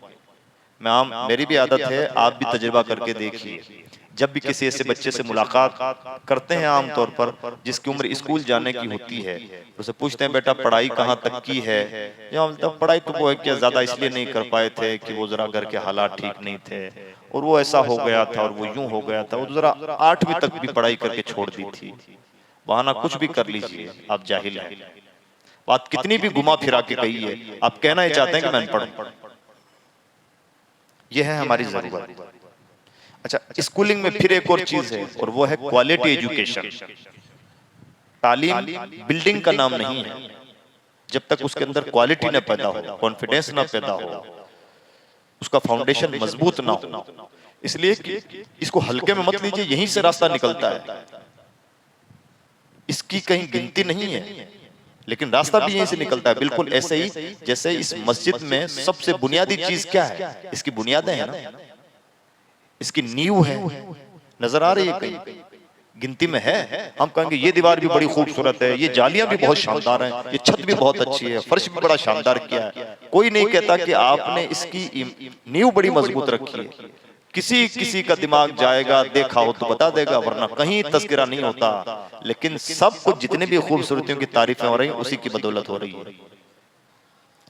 मेरी भी आदत है, आप भी तजुर्बा करके देखिए, जब भी किसी ऐसे बच्चे से मुलाकात करते हैं आमतौर पर जिसकी उम्र स्कूल जाने की होती है, उसे पूछते हैं बेटा पढ़ाई कहाँ तक की है, या पढ़ाई तो वो है क्या ज्यादा इसलिए नहीं कर पाए थे कि वो जरा घर के हालात ठीक नहीं थे, और वो ऐसा हो गया था और वो यूं हो गया था, वो जरा 8वीं तक भी पढ़ाई करके छोड़ दी थी। बहाना कुछ भी कर लीजिए, आप जाहिल हैं। बात कितनी भी घुमा फिरा के कही है, आप कहना ही चाहते हैं कि मैं अनपढ़ हूं। यह है हमारी जरूरत। अच्छा, स्कूलिंग में फिर एक और चीज है, और वो है क्वालिटी एजुकेशन। तालीम बिल्डिंग का नाम नहीं है, जब तक उसके अंदर क्वालिटी न पैदा हो, कॉन्फिडेंस न पैदा हो, उसका फाउंडेशन मजबूत ना हो। इसलिए कि इसको हल्के में मत लीजिए, यहीं से रास्ता निकलता है, इसकी कहीं गिनती नहीं है, लेकिन रास्ता भी यहीं से निकलता है। बिल्कुल ऐसे ही जैसे इस मस्जिद में सबसे बुनियादी चीज क्या है, इसकी बुनियादें हैं ना, इसकी नींव है। नजर आ रही है कहीं, गिनती में है। हम कहेंगे ये दीवार भी बड़ी खूबसूरत है, ये जालियां भी बहुत शानदार हैं, ये छत भी बहुत अच्छी है, फर्श भी बड़ा शानदार किया है। कोई नहीं कहता कि आपने इसकी नींव बड़ी मजबूत रखी है। किसी का दिमाग जाएगा, देखा हो तो बता देगा, वरना कहीं तस्करा नहीं होता। लेकिन सब कुछ जितने भी खूबसूरतियों की तारीफें हो रही हैं उसी की बदौलत हो रही है।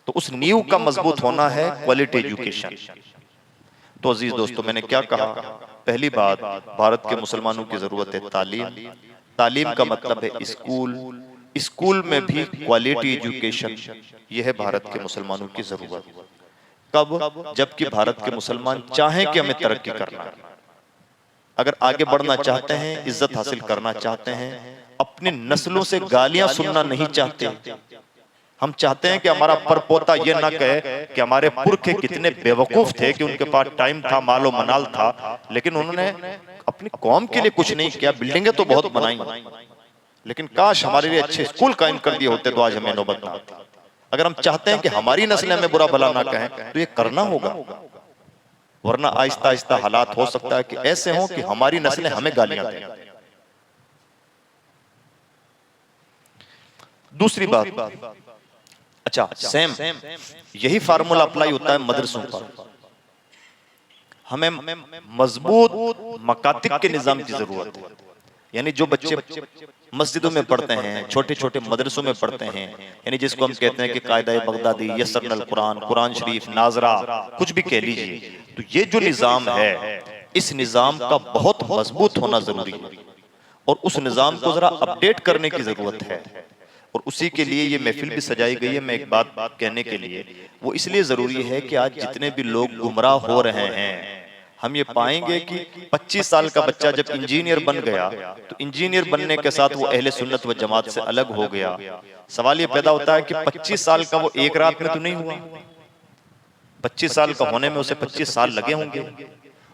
तो उस नींव का मजबूत होना है क्वालिटी एजुकेशन। तो अजीज दोस्तों, मैंने क्या कहा, पहली बात, भारत के मुसलमानों की जरूरत है तालीम। तालीम का मतलब है स्कूल, स्कूल में भी क्वालिटी एजुकेशन। यह है भारत के मुसलमानों की जरूरत। कब? जबकि भारत के मुसलमान चाहें कि हमें तरक्की करना है, अगर आगे बढ़ना चाहते हैं, इज्जत हासिल करना चाहते हैं, अपनी नस्लों से गालियां सुनना नहीं चाहते। हम चाहते हैं कि हमारा परपोता ये ना कहे कि हमारे पुरखे कितने बेवकूफ थे कि उनके पास टाइम था, मालो मनाल था, लेकिन उन्होंने अपनी कौम के लिए कुछ नहीं किया। बिल्डिंगें तो बहुत बनाई, लेकिन काश हमारे लिए अच्छे स्कूल कायम कर दिए होते तो आज हमें नौबत ना आती। अगर हम चाहते हैं कि हमारी नस्लें हमें बुरा भला ना कहें तो ये करना होगा, वरना आहिस्ता आहिस्ता हालात हो सकता है कि ऐसे हों कि हमारी नस्लें हमें गालियां दें। दूसरी बात, अच्छा सेम यही फार्मूला अप्लाई होता है मदरसों पर। हमें मजबूत मकातिब के निजाम की जरूरत है। यानी जो बच्चे मस्जिदों में पढ़ते हैं, छोटे छोटे मदरसों में पढ़ते हैं, यानी जिसको हम कहते हैं कि कायदा बगदादी, यसरनल कुरान, कुरान शरीफ, नाजरा, कुछ भी कह लीजिए, तो ये जो निजाम है, इस निजाम का बहुत मजबूत होना जरूरी है, और उस निजाम को जरा अपडेट करने की जरूरत है। और उसी के लिए ये महफिल भी सजाई गई है। मैं एक बात कहने के लिए, वो इसलिए जरूरी है कि आज जितने भी लोग गुमराह हो रहे हैं, हम ये पाएंगे कि 25 साल का बच्चा जब इंजीनियर बन गया तो इंजीनियर बनने के साथ वो अहले सुन्नत व जमात से अलग हो गया। सवाल ये पैदा होता है कि 25 साल का वो एक रात में तो नहीं हुआ, 25 साल का होने में उसे 25 साल लगे होंगे।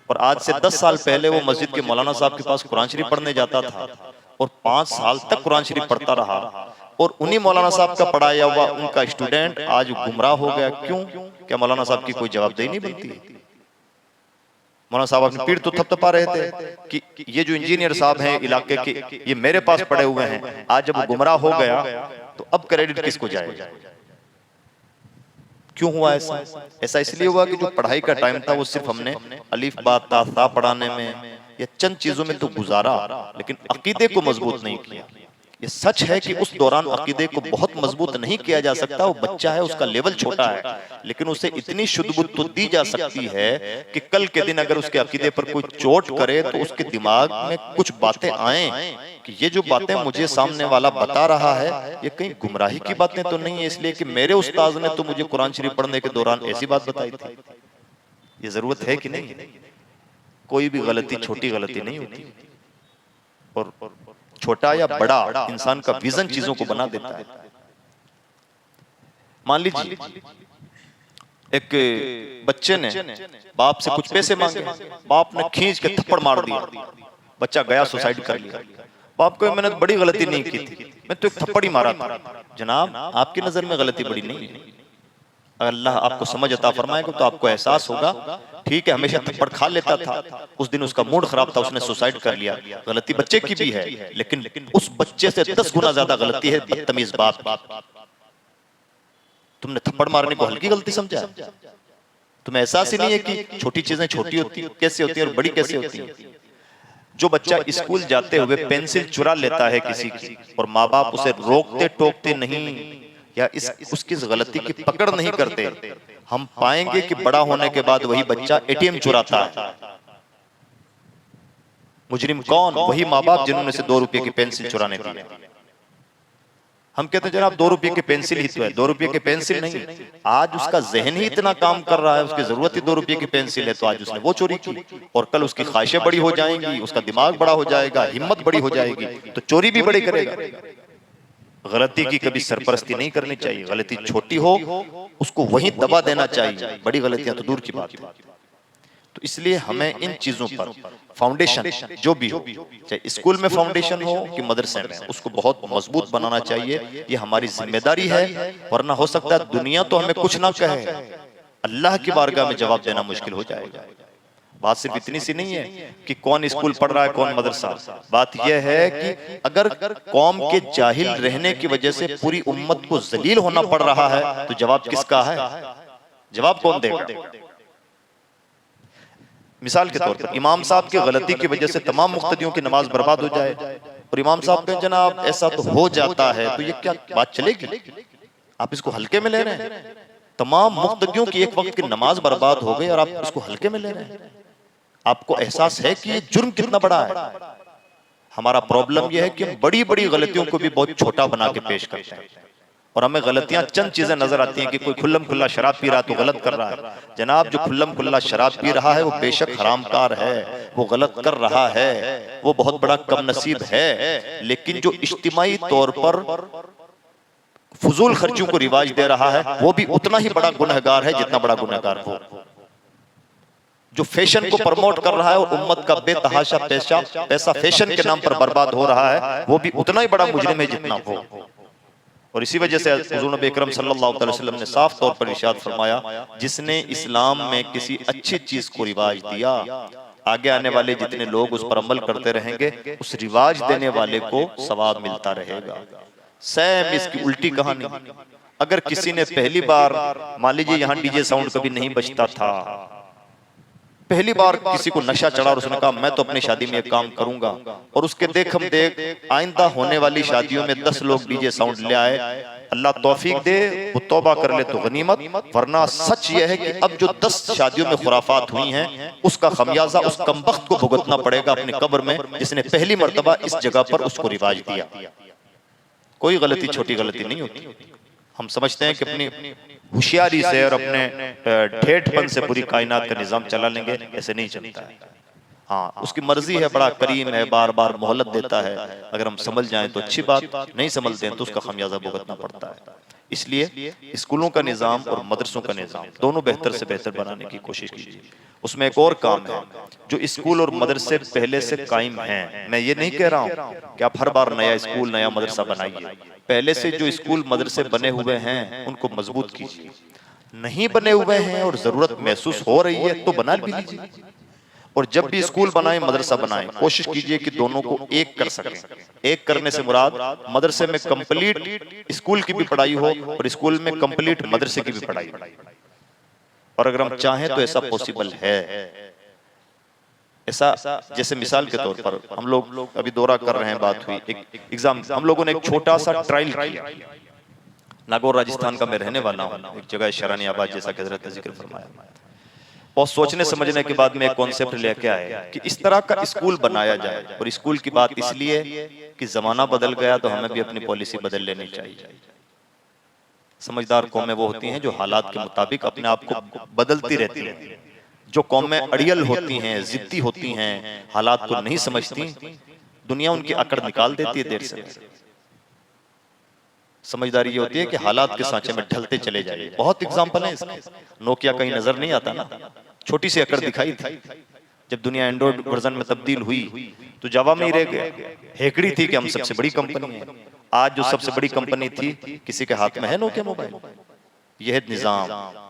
और आज से 10 साल पहले वो मस्जिद के मौलाना साहब के पास कुरान शरीफ पढ़ने जाता था और 5 साल तक कुरान शरीफ पढ़ता रहा, और उन्हीं मौलाना साहब का पढ़ाया हुआ उनका स्टूडेंट आज गुमराह हो गया। क्यों? क्या मौलाना साहब की कोई जवाबदेही नहीं बनती? मौलाना साहब अपनी पीठ तो थपथपा रहे थे कि ये जो इंजीनियर साहब हैं इलाके के, ये मेरे पास पड़े हुए हैं। आज जब वो गुमराह हो गया तो अब क्रेडिट किसको जाएगा? क्यों हुआ ऐसा? ऐसा इसलिए हुआ कि जो पढ़ाई का टाइम था वो सिर्फ हमने अलिफ बा ता सा पढ़ाने में या चंद चीजों में तो गुजारा, लेकिन अकीदे को मजबूत नहीं किया। ये सच है कि उस दौरान अकीदे को बहुत मजबूत नहीं किया जा सकता, वो बच्चा है, उसका लेवल छोटा है, लेकिन उसे इतनी शुद्ध बुद्ध तो दी जा सकती है कि कल के दिन अगर उसके अकीदे पर कोई चोट करे तो उसके दिमाग में कुछ बातें आए कि ये जो बातें मुझे सामने वाला बता रहा है ये कहीं गुमराही की बातें तो नहीं है, इसलिए कि मेरे उस्ताद ने तो मुझे कुरान शरीफ पढ़ने के दौरान ऐसी बात बताई थी। ये जरूरत है कि नहीं? कोई भी गलती छोटी गलती नहीं होती, और छोटा या बड़ा इंसान का विजन चीजों को बना देता है। मान लीजिए एक बच्चे ने बाप से कुछ पैसे मांगे, बाप ने खींच के थप्पड़ मार दिया, बच्चा गया सुसाइड कर लिया। बाप को मैंने बड़ी गलती नहीं की थी, मैं तो एक थप्पड़ ही मारा था। जनाब आपकी नजर में गलती बड़ी नहीं है, अल्लाह आपको समझ अता फरमाएगा तो आपको एहसास होगा। ठीक है, हमेशा थप्पड़ खा लेता था, उस दिन उसका मूड खराब था, उसने सुसाइड कर लिया, गलती बच्चे की भी है, लेकिन उस बच्चे से 10 गुना ज्यादा गलती है बदतमीज बाप की। तुमने थप्पड़ मारने को हल्की गलती समझा? तुम्हें एहसास ही नहीं है कि छोटी चीजें छोटी होती कैसे होती है और बड़ी कैसे होती है। जो बच्चा स्कूल जाते हुए पेंसिल चुरा लेता है किसी की और माँ बाप उसे रोकते टोकते नहीं या उसकी गलती की पकड़ नहीं करते, हम पाएंगे कि बड़ा होने के बाद वही बच्चा एटीएम चुराता है। मुजरिम कौन? वही माँ बाप जिन्होंने से 2 रुपए की पेंसिल चुराने दी। हम कहते हैं जनाब 2 रुपए की पेंसिल ही तो है, 2 रुपए की पेंसिल नहीं। आज उसका जहन ही इतना काम कर रहा है, उसकी जरूरत ही 2 रुपए की पेंसिल है, तो आज उसने वो चोरी की और कल उसकी ख्वाहिशें बड़ी हो जाएंगी, उसका दिमाग बड़ा हो जाएगा, हिम्मत बड़ी हो जाएगी तो चोरी भी बड़ी करेगा। गलती की कभी सरपरस्ती नहीं करनी चाहिए, गलती छोटी हो उसको वहीं दबा देना चाहिए, बड़ी गलतियां तो दूर की बात है। तो इसलिए हमें इन चीजों पर फाउंडेशन जो भी हो, चाहे स्कूल में फाउंडेशन हो कि मदरसे में, उसको बहुत मजबूत बनाना चाहिए। ये हमारी जिम्मेदारी है, वरना हो सकता है दुनिया तो हमें कुछ ना कहे, अल्लाह की बारगाह में जवाब देना मुश्किल हो जाएगा। बात सिर्फ इतनी सी नहीं है कि कौन स्कूल पढ़ रहा है कौन मदरसा, बात यह है कि अगर कौम के जाहिल रहने की वजह से पूरी उम्मत को जलील होना पड़ रहा है तो जवाब किसका है? जवाब कौन देगा? मिसाल के तौर पर इमाम साहब की गलती की वजह से तमाम मुक्तदियों की नमाज बर्बाद हो जाए और इमाम साहब कहें जनाब ऐसा तो हो जाता है, तो ये क्या बात चलेगी? आप इसको हल्के में ले रहे हैं। तमाम मुक्तदियों की एक वक्त की नमाज बर्बाद हो गई और आप इसको हल्के में ले रहे हैं। आपको एहसास है कि ये जुर्म कितना बड़ा है? हमारा प्रॉब्लम यह है कि हम बड़ी बड़ी गलतियों को भी बहुत छोटा बना के पेश करते हैं और हमें गलतियां चंद चीजें नजर आती हैं कि कोई खुल्लम खुल्ला शराब पी रहा है तो गलत कर रहा है। जनाब जो खुल्लम खुल्ला शराब पी रहा है वो बेशक हरामकार है, वो गलत कर रहा है, वो बहुत बड़ा कम नसीब है, लेकिन जो इज्तिमाई तौर पर फजूल खर्चों को रिवाज दे रहा है वो भी उतना ही बड़ा गुनहगार है जितना बड़ा गुनहगार वो। जो फैशन को प्रमोट कर रहा है और उम्मत का बेतहाशा पैसा फैशन के नाम पर बर्बाद हो रहा है वो भी उतना ही बड़ा मुजरिम है जितना वो। और इसी वजह से हुज़ूर नबी अकरम सल्लल्लाहु अलैहि वसल्लम ने साफ तौर पर इरशाद फरमाया, जिसने इस्लाम में किसी अच्छी चीज को रिवाज दिया, आगे आने वाले जितने लोग उस पर अमल करते रहेंगे उस रिवाज देने वाले को सवाब मिलता रहेगा। सेम इसकी उल्टी कहानी, अगर किसी ने पहली बार, मान लीजिए यहाँ डीजे साउंड कभी नहीं बजता था, पहली बार किसी को नशा चढ़ा और उसने कहा मैं तो अपनी शादी में एक काम करूंगा, और उसके देख हम देख आइंदा होने वाली शादियों में 10 लोग डीजे साउंड ले आए, अल्लाह तौफीक दे वो तौबा कर ले तो गनीमत, वरना सच ये है कि अब जो 10 शादियों में खुराफात हुई हैं उसका खमियाजा उस कमबख्त को भुगतना पड़ेगा अपनी कब्र में जिसने पहली मर्तबा इस जगह पर उसको रिवाज दिया। कोई गलती छोटी गलती नहीं होती। हम समझते हैं कि अपनी होशियारी से और अपने ठेठपन से पूरी कायनात का निजाम चला लेंगे, ऐसे नहीं चलता है। हाँ, उसकी मर्जी है, बड़ा करीम है, बार बार मोहलत देता है, अगर हम समझ जाएं तो अच्छी बात, नहीं समझते हैं तो उसका खमियाजा भुगतना पड़ता है। इसलिए स्कूलों का निजाम और मदरसों का निजाम दोनों बेहतर से बेहतर बनाने की कोशिश कीजिए। उसमें एक और काम है, जो स्कूल और मदरसे पहले से कायम हैं, मैं ये नहीं कह रहा हूँ कि आप हर बार नया स्कूल नया मदरसा बनाइए, पहले से जो स्कूल मदरसे बने हुए हैं उनको मजबूत कीजिए। नहीं बने हुए हैं और जरूरत महसूस हो रही है तो बना भी लीजिए, और जब भी स्कूल बनाएं, मदरसा बनाएं, कोशिश कीजिए कि दोनों को एक कर सकें। एक करने से मुराद मदरसे में कंप्लीट स्कूल की भी पढ़ाई हो और स्कूल में कंप्लीट मदरसे की भी पढ़ाई हो। और अगर हम चाहें तो ऐसा पॉसिबल है। ऐसा जैसे मिसाल के तौर पर हम लोग अभी दौरा कर रहे हैं, बात हुई एक एग्जाम, हम लोगों ने एक छोटा सा ट्रायल किया। नागौर राजस्थान का मैं रहने वाला हूँ, एक जगह शरानी आबाद, जैसा कि हजरत ने जिक्र फरमाया। और सोचने समझने के बाद में एक कॉन्सेप्ट लेके आए कि इस तरह का स्कूल बनाया जाए। और स्कूल की बात इसलिए कि जमाना बदल गया तो हमें भी अपनी पॉलिसी बदल लेनी चाहिए। समझदार कौमें वो होती हैं जो हालात के मुताबिक अपने आप को बदलती रहती हैं। जो कौमें अड़ियल होती हैं, जिद्दी होती हैं, हालात को नहीं समझती, दुनिया उनकी अकड़ निकाल देती है देर से। समझदारी ये होती है कि हालात के सांचे में ढलते चले जाइए। बहुत एग्जाम्पल है इसके। नोकिया कहीं नजर नहीं आता ना, छोटी सी अकड़ दिखाई थी। जब दुनिया एंड्रॉइड वर्जन में तब्दील हुई तो जावा में ही रह गया। हेकड़ी थी कि हम सबसे बड़ी कंपनी है। आज जो सबसे बड़ी कंपनी थी किसी के हाथ में है नोकिया मोबाइल। यह है निजाम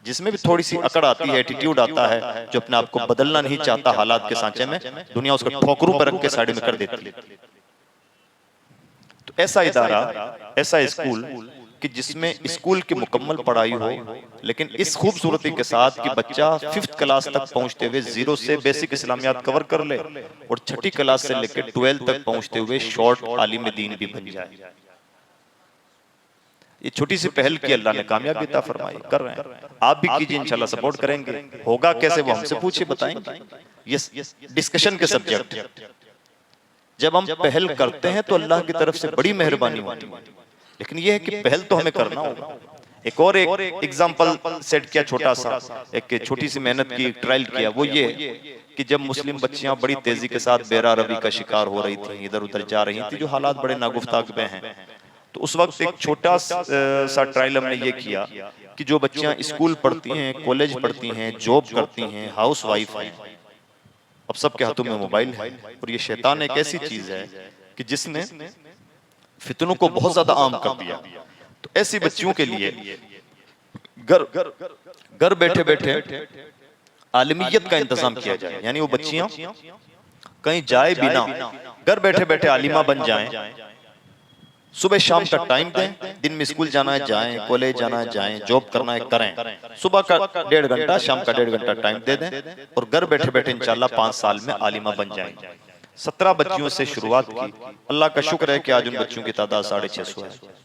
जिसमें भी थोड़ी सी अकड़ आती है, एटीट्यूड आता है, जो अपने आप को बदलना नहीं चाहता हालात के सांचे में, दुनिया उसको ठोकरों पर रख के साइड में कर देती है। तो ऐसा इदारा, ऐसा स्कूल कि जिसमें स्कूल की मुकम्मल पढ़ाई हो, लेकिन इस खूबसूरती के साथ कि बच्चा 5th क्लास तक पहुंचते हुए जीरो से बेसिक इस्लामियात कवर कर ले और 6ठी क्लास से लेकर 12th तक पहुंचते हुए शॉर्ट आलिम दीन भी बन जाए। ये छोटी सी पहल की अल्लाह ने कामयाबी अता फरमाई, कर रहे हैं। आप भी कीजिए, इंशाल्लाह सपोर्ट करेंगे। होगा कैसे वो हमसे पूछिए, बताएंगे। ये डिस्कशन के सब्जेक्ट। जब हम पहल करते हैं तो अल्लाह की तरफ से बड़ी मेहरबानी होती है, लेकिन यह है कि पहल तो हमें करना होगा। एक और एग्जांपल सेट किया छोटा सा, एक छोटी सी मेहनत की, ट्रायल किया। वो ये कि जब मुस्लिम बच्चियां बड़ी तेजी के साथ बेरा रवि का शिकार हो रही थी, इधर उधर जा रही थी, जो हालात बड़े नागुफ्ताग में हैं, तो उस वक्त एक छोटा सा ट्रायल हमने ये किया कि जो बच्चियां स्कूल पढ़ती हैं, कॉलेज पढ़ती हैं, जॉब करती हैं, हाउस वाइफ हैं, अब सबके हाथों में मोबाइल है। और ये शैतान एक ऐसी चीज है कि जिसने फितनों को बहुत ज्यादा आम कर दिया। तो ऐसी बच्चियों के लिए घर बैठे बैठे आलिमियत का इंतजाम किया जाए। यानी वो बच्चियां कहीं जाए बिना घर बैठे बैठे आलिमा बन जाएं। सुबह शाम का टाइम दें, दिन में स्कूल जाना है जाएं, कॉलेज जाना है जाएं, जॉब करना है करें। सुबह का 1.5 घंटा, शाम का 1.5 घंटा टाइम दे दें और घर बैठे बैठे इंशाल्लाह 5 साल में आलिमा बन जाएंगे। 17 बच्चियों से शुरुआत की। अल्लाह का शुक्र है कि आज उन बच्चियों की तादाद 650 है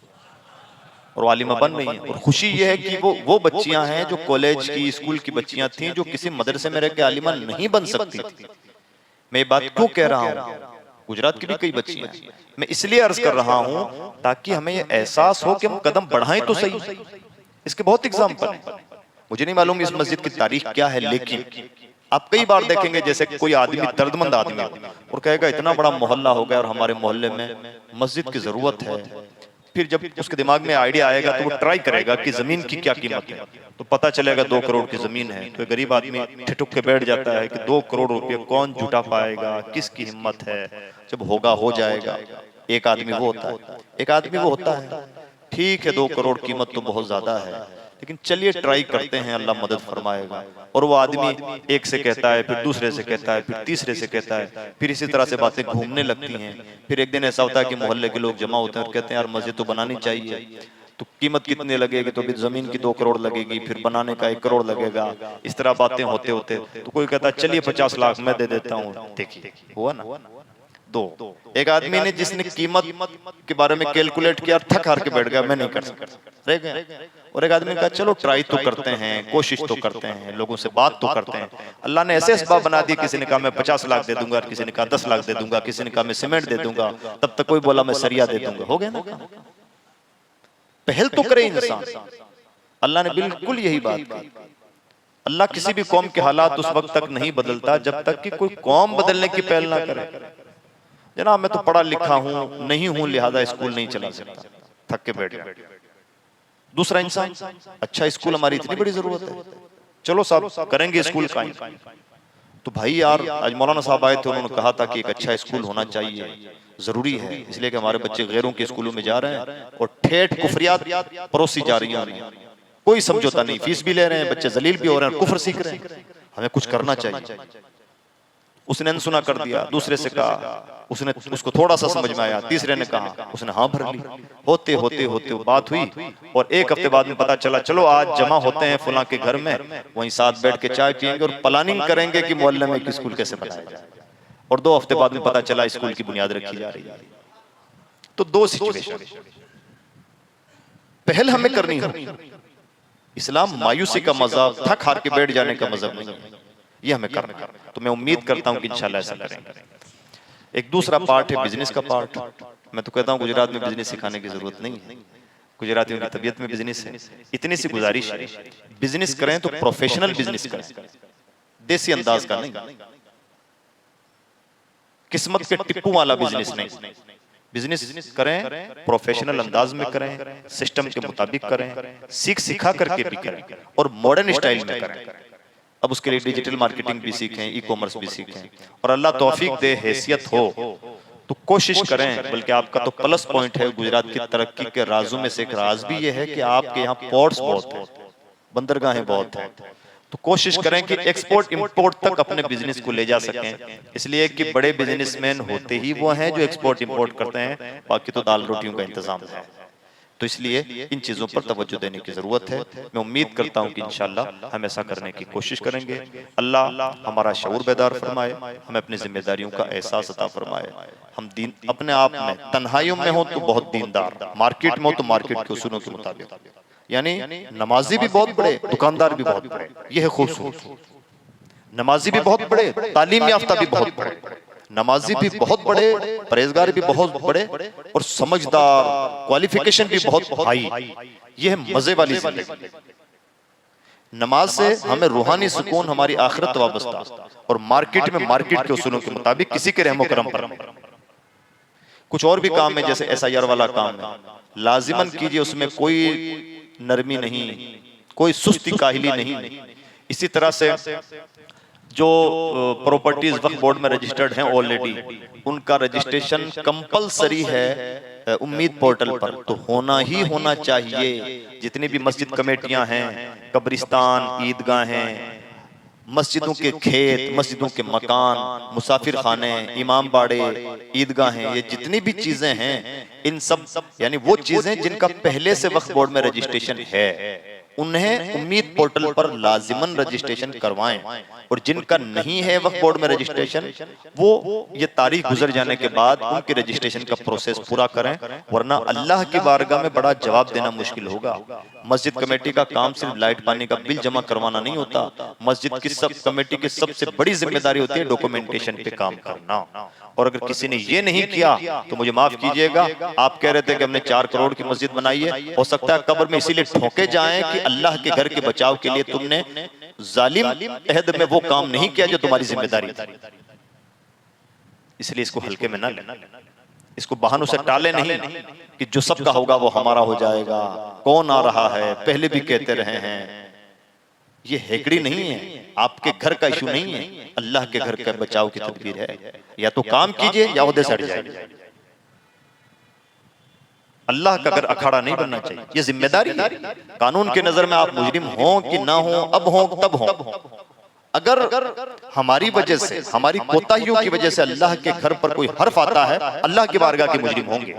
और आलिमा बन रही है। और खुशी ये है कि वो बच्चियां हैं जो कॉलेज की, स्कूल की बच्चियां थीं, जो किसी मदरसे में रह के आलिमा नहीं बन सकती थी। मैं ये बात क्यों कह रहा हूँ? गुजरात की भी कई बच्चियां हैं। मैं इसलिए अर्ज कर रहा हूं ताकि हमें यह एहसास हो कि हम कदम बढ़ाएं तो सही। इसके बहुत एग्जाम्पल हैं। मुझे नहीं मालूम इस मस्जिद की तारीख क्या है, लेकिन आप कई बार देखेंगे जैसे कोई आदमी, दर्दमंद आदमी, और कहेगा इतना बड़ा मोहल्ला हो गया और हमारे मोहल्ले में मस्जिद की जरूरत है। फिर जब उसके दिमाग में आइडिया आएगा तो वो ट्राई करेगा कि जमीन की क्या कीमत है, तो पता चलेगा 2 करोड़ की जमीन है। तो गरीब आदमी ठिठुक के बैठ जाता है कि 2 करोड़ रुपए कौन जुटा पाएगा, किसकी हिम्मत है, जब होगा हो जाएगा। एक आदमी वो होता है, एक आदमी वो होता है, ठीक है 2 करोड़ कीमत तो बहुत ज्यादा है, लेकिन चलिए ट्राई करते हैं, अल्लाह मदद फरमाएगा। और वो आदमी एक से कहता है, फिर दूसरे से कहता है, फिर तीसरे से कहता है, फिर इसी तरह से बातें घूमने लगती हैं। फिर एक दिन ऐसा होता है कि मोहल्ले के लोग जमा होते हैं और कहते हैं यार मस्जिद तो बनानी चाहिए, तो कीमत कितने लगेगी? तो जमीन की 2 करोड़ लगेगी, फिर बनाने का 1 करोड़ लगेगा। इस तरह बातें होते होते तो कोई कहता है चलिए 50 लाख मैं दे देता हूँ। देखिए हुआ ना। 2 एक आदमी ने जिसने कीमत के बारे में कैलकुलेट किया, थक हार के बैठ गया, मैं नहीं कर सकता, रह गया। और एक आदमी कहा चलो ट्राई तो करते हैं, कोशिश तो करते हैं, लोगों से बात तो करते हैं। अल्लाह ने ऐसे असबाब बना दिए, किसी ने कहा मैं 50 लाख दे दूंगा, किसी ने कहा 10 लाख दे दूंगा, किसी ने कहा मैं सीमेंट दे दूंगा, तब तक कोई बोला मैं सरिया दे दूंगा। हो गया ना। पहल तो करे इंसान। अल्लाह ने बिल्कुल यही बात की। अल्लाह किसी भी कौम के हालात उस वक्त तक नहीं बदलता जब तक कि कोई कौम बदलने की पहल ना करे। जनाब मैं तो पढ़ा लिखा हूं, नहीं हूं, लिहाजा स्कूल नहीं चला सकता, थक के बैठ गया। दूसरा इंसान, अच्छा स्कूल हमारी इतनी बड़ी जरूरत है, चलो साहब करेंगे स्कूल कायम। तो भाई यार आज मौलाना साहब आए थे, उन्होंने कहा था कि एक अच्छा स्कूल होना चाहिए, जरूरी है, इसलिए कि हमारे बच्चे गैरों के स्कूलों में जा रहे हैं और ठेठ कुफरियात परोसी जा रही हैं। कोई समझौता नहीं, फीस भी ले रहे हैं, बच्चे जलील भी हो रहे हैं, कुफर सीख रहे हैं। हमें कुछ करना चाहिए। उसने अनसुना कर दिया, दूसरे से कहा, उसने उसको थोड़ा सा समझ में आया, तीसरे ने कहा, उसने हाँ भर ली। होते होते होते बात हुई और एक हफ्ते बाद में पता चला चलो आज जमा होते हैं फलां के घर में, वहीं साथ बैठ के चाय पियेंगे और प्लानिंग करेंगे कि मोहल्ले में एक स्कूल कैसे बनाया जाए। और 2 हफ्ते बाद में पता चला स्कूल की बुनियाद रखी जा रही है। तो 2 सिचुएशन पहल हमें करनी है। इस्लाम मायूसी का मज़हब, थक हार के बैठ जाने का मज़हब नहीं है, ये हमें करना है। तो मैं उम्मीद करता हूं कि इंशाल्लाह ऐसा करेंगे। एक दूसरा पार्ट है बिजनेस का पार्ट। मैं तो कहता हूं गुजरात में बिजनेस सिखाने की जरूरत नहीं है, गुजरातियों की तबीयत में बिजनेस है। इतनी सी गुजारिश है, बिजनेस करें तो प्रोफेशनल बिजनेस करें, देसी अंदाज का नहीं, किस्मत के टिप्पू वाला बिजनेस नहीं। बिजनेस करें प्रोफेशनल अंदाज में करें, सिस्टम के मुताबिक करें, सीख सिखा करके भी करें और मॉडर्न स्टाइल में करें। अब उसके लिए डिजिटल मार्केटिंग भी सीखें, ई कॉमर्स भी सीखें, और अल्लाह तौफीक दे हैसियत हो तो कोशिश करें। बल्कि आपका तो प्लस पॉइंट है, गुजरात की तरक्की के राजों में से एक राज भी यह है कि आपके यहाँ पोर्ट्स बहुत हैं, बंदरगाहें बहुत हैं। तो कोशिश करें कि एक्सपोर्ट इंपोर्ट तक अपने बिजनेस को ले जा सकें, इसलिए कि बड़े बिजनेसमैन होते ही वो हैं जो एक्सपोर्ट इंपोर्ट करते हैं, बाकी तो दाल रोटियों का इंतजाम है। तो इसलिए इन चीजों पर तवज्जो देने की जरूरत है। मैं उम्मीद करता हूं कि इंशाल्लाह हम ऐसा करने की कोशिश करेंगे। अल्लाह हमारा शऊर बेदार फरमाए, हमें अपनी जिम्मेदारियों का एहसास अता फरमाए। हम दीन अपने आप में तन्हाइयों में हो तो बहुत दीनदार, मार्केट में हो तो मार्केट के उसूलों के मुताबिक, यानी नमाजी भी बहुत बड़े, दुकानदार भी बहुत बड़े, यह है खूबसूरत। नमाजी भी बहुत बड़े, तालीम याफ्ता भी बहुत बड़े, नमाजी भी बहुत बड़े, परहेजगार भी बहुत बड़े, और समझदार, क्वालिफिकेशन भी बहुत हाई। यह है मजे वाली जिंदगी। नमाज से हमें रूहानी सुकून, हमारी आखिरत वाबस्ता, और मार्केट में मार्केट के उसूलों के मुताबिक किसी के रहमो करम पर। कुछ और भी काम है जैसे SIR वाला काम है, लाजिमन कीजिए, उसमें कोई नरमी नहीं, कोई सुस्ती काहिली नहीं। इसी तरह से जो प्रॉपर्टीज वक्फ बोर्ड में रजिस्टर्ड हैं ऑलरेडी, उनका रजिस्ट्रेशन कंपलसरी है उम्मीद पोर्टल पर, तो होना ही होना चाहिए। जितनी भी मस्जिद कमेटियां हैं, कब्रिस्तान, ईदगाहें, मस्जिदों के खेत, मस्जिदों के मकान, मुसाफिर खाने, इमाम बाड़े, ईदगाहें, ये जितनी भी चीजें हैं, इन सब यानी वो चीजें जिनका पहले से वक्फ बोर्ड में रजिस्ट्रेशन है, उन्हें उम्मीद पोर्टल पर लाजिमन रजिस्ट्रेशन करवाएं। और जिनका नहीं है वक्फ बोर्ड में रजिस्ट्रेशन, वो ये तारीख गुजर जाने के बाद उनके रजिस्ट्रेशन का प्रोसेस पूरा करें, वरना अल्लाह की बारगाह में बड़ा जवाब देना मुश्किल होगा। मस्जिद कमेटी का काम सिर्फ लाइट पानी का बिल जमा करवाना नहीं होता, मस्जिद की सब कमेटी की सबसे बड़ी जिम्मेदारी होती है डॉक्यूमेंटेशन पे काम करना। और अगर किसी ने ये नहीं किया तो मुझे माफ कीजिएगा, आप कह रहे थे कि हमने 4 करोड़ की मस्जिद बनाई है, हो सकता है कब्र में इसीलिए ठोके जाएं कि अल्लाह के घर के बचाव के लिए तुमने जालिम अहद में वो काम नहीं किया जो तुम्हारी जिम्मेदारी थी। इसलिए इसको हल्के में ना लेना, इसको बहानों से टाले नहीं कि जो सबका होगा वो हमारा हो जाएगा, कौन आ रहा है, पहले भी कहते रहे हैं। ये हेकड़ी नहीं है, आपके घर का इशू नहीं है, अल्लाह के घर का बचाव की तदबीर है। या तो काम कीजिए या ओहदे से हट जाइए। अल्लाह का घर अखाड़ा नहीं बनना चाहिए, ये जिम्मेदारी है। कानून के नजर में आप मुजरिम हो कि ना हो, अब हो तब हो, अगर हमारी वजह से, हमारी कोताहियों की वजह से अल्लाह के घर पर कोई हर्फ आता है, अल्लाह की बारगाह के मुजरिम होंगे।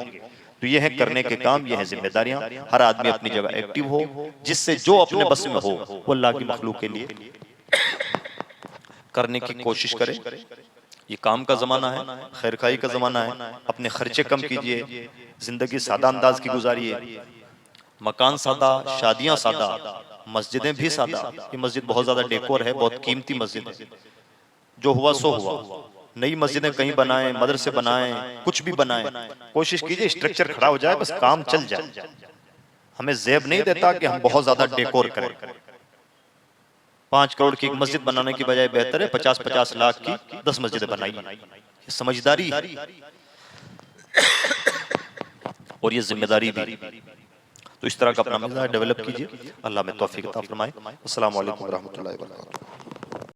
तो ये है करने के काम, ये है जिम्मेदारियां। हर आदमी अपनी जगह एक्टिव हो, जिससे जो अपने बस में हो वो अल्लाह की मखलूक के लिए करने की कोशिश करे। ये काम का जमाना है, खैरखाई का जमाना है, अपने खर्चे कम कीजिए, जिंदगी सादा अंदाज की गुजारिए, मकान सादा, शादियां सादा, मस्जिदें भी सादा। ये मस्जिद बहुत ज्यादा डेकोर है, बहुत कीमती मस्जिद है, जो हुआ सो हुआ। नई मस्जिदें कहीं बनाएं, मदरसे बनाएं, कुछ भी बनाएं, कोशिश कीजिए स्ट्रक्चर खड़ा हो जाए, बस काम चल जाए। हमें ज़ेब नहीं देता कि हम बहुत ज्यादा डेकोर करें। 5 करोड़ की एक मस्जिद बनाने की बजाय बेहतर है 50-50 लाख की 10 मस्जिदें बनाइए। ये समझदारी है और ये जिम्मेदारी भी। तो इस तरह का अपना मिजाज डेवलप कीजिए। अल्लाह में तौफीक अता फरमाए। अस्सलाम वालेकुम व रहमतुल्लाहि व बरकातुहू।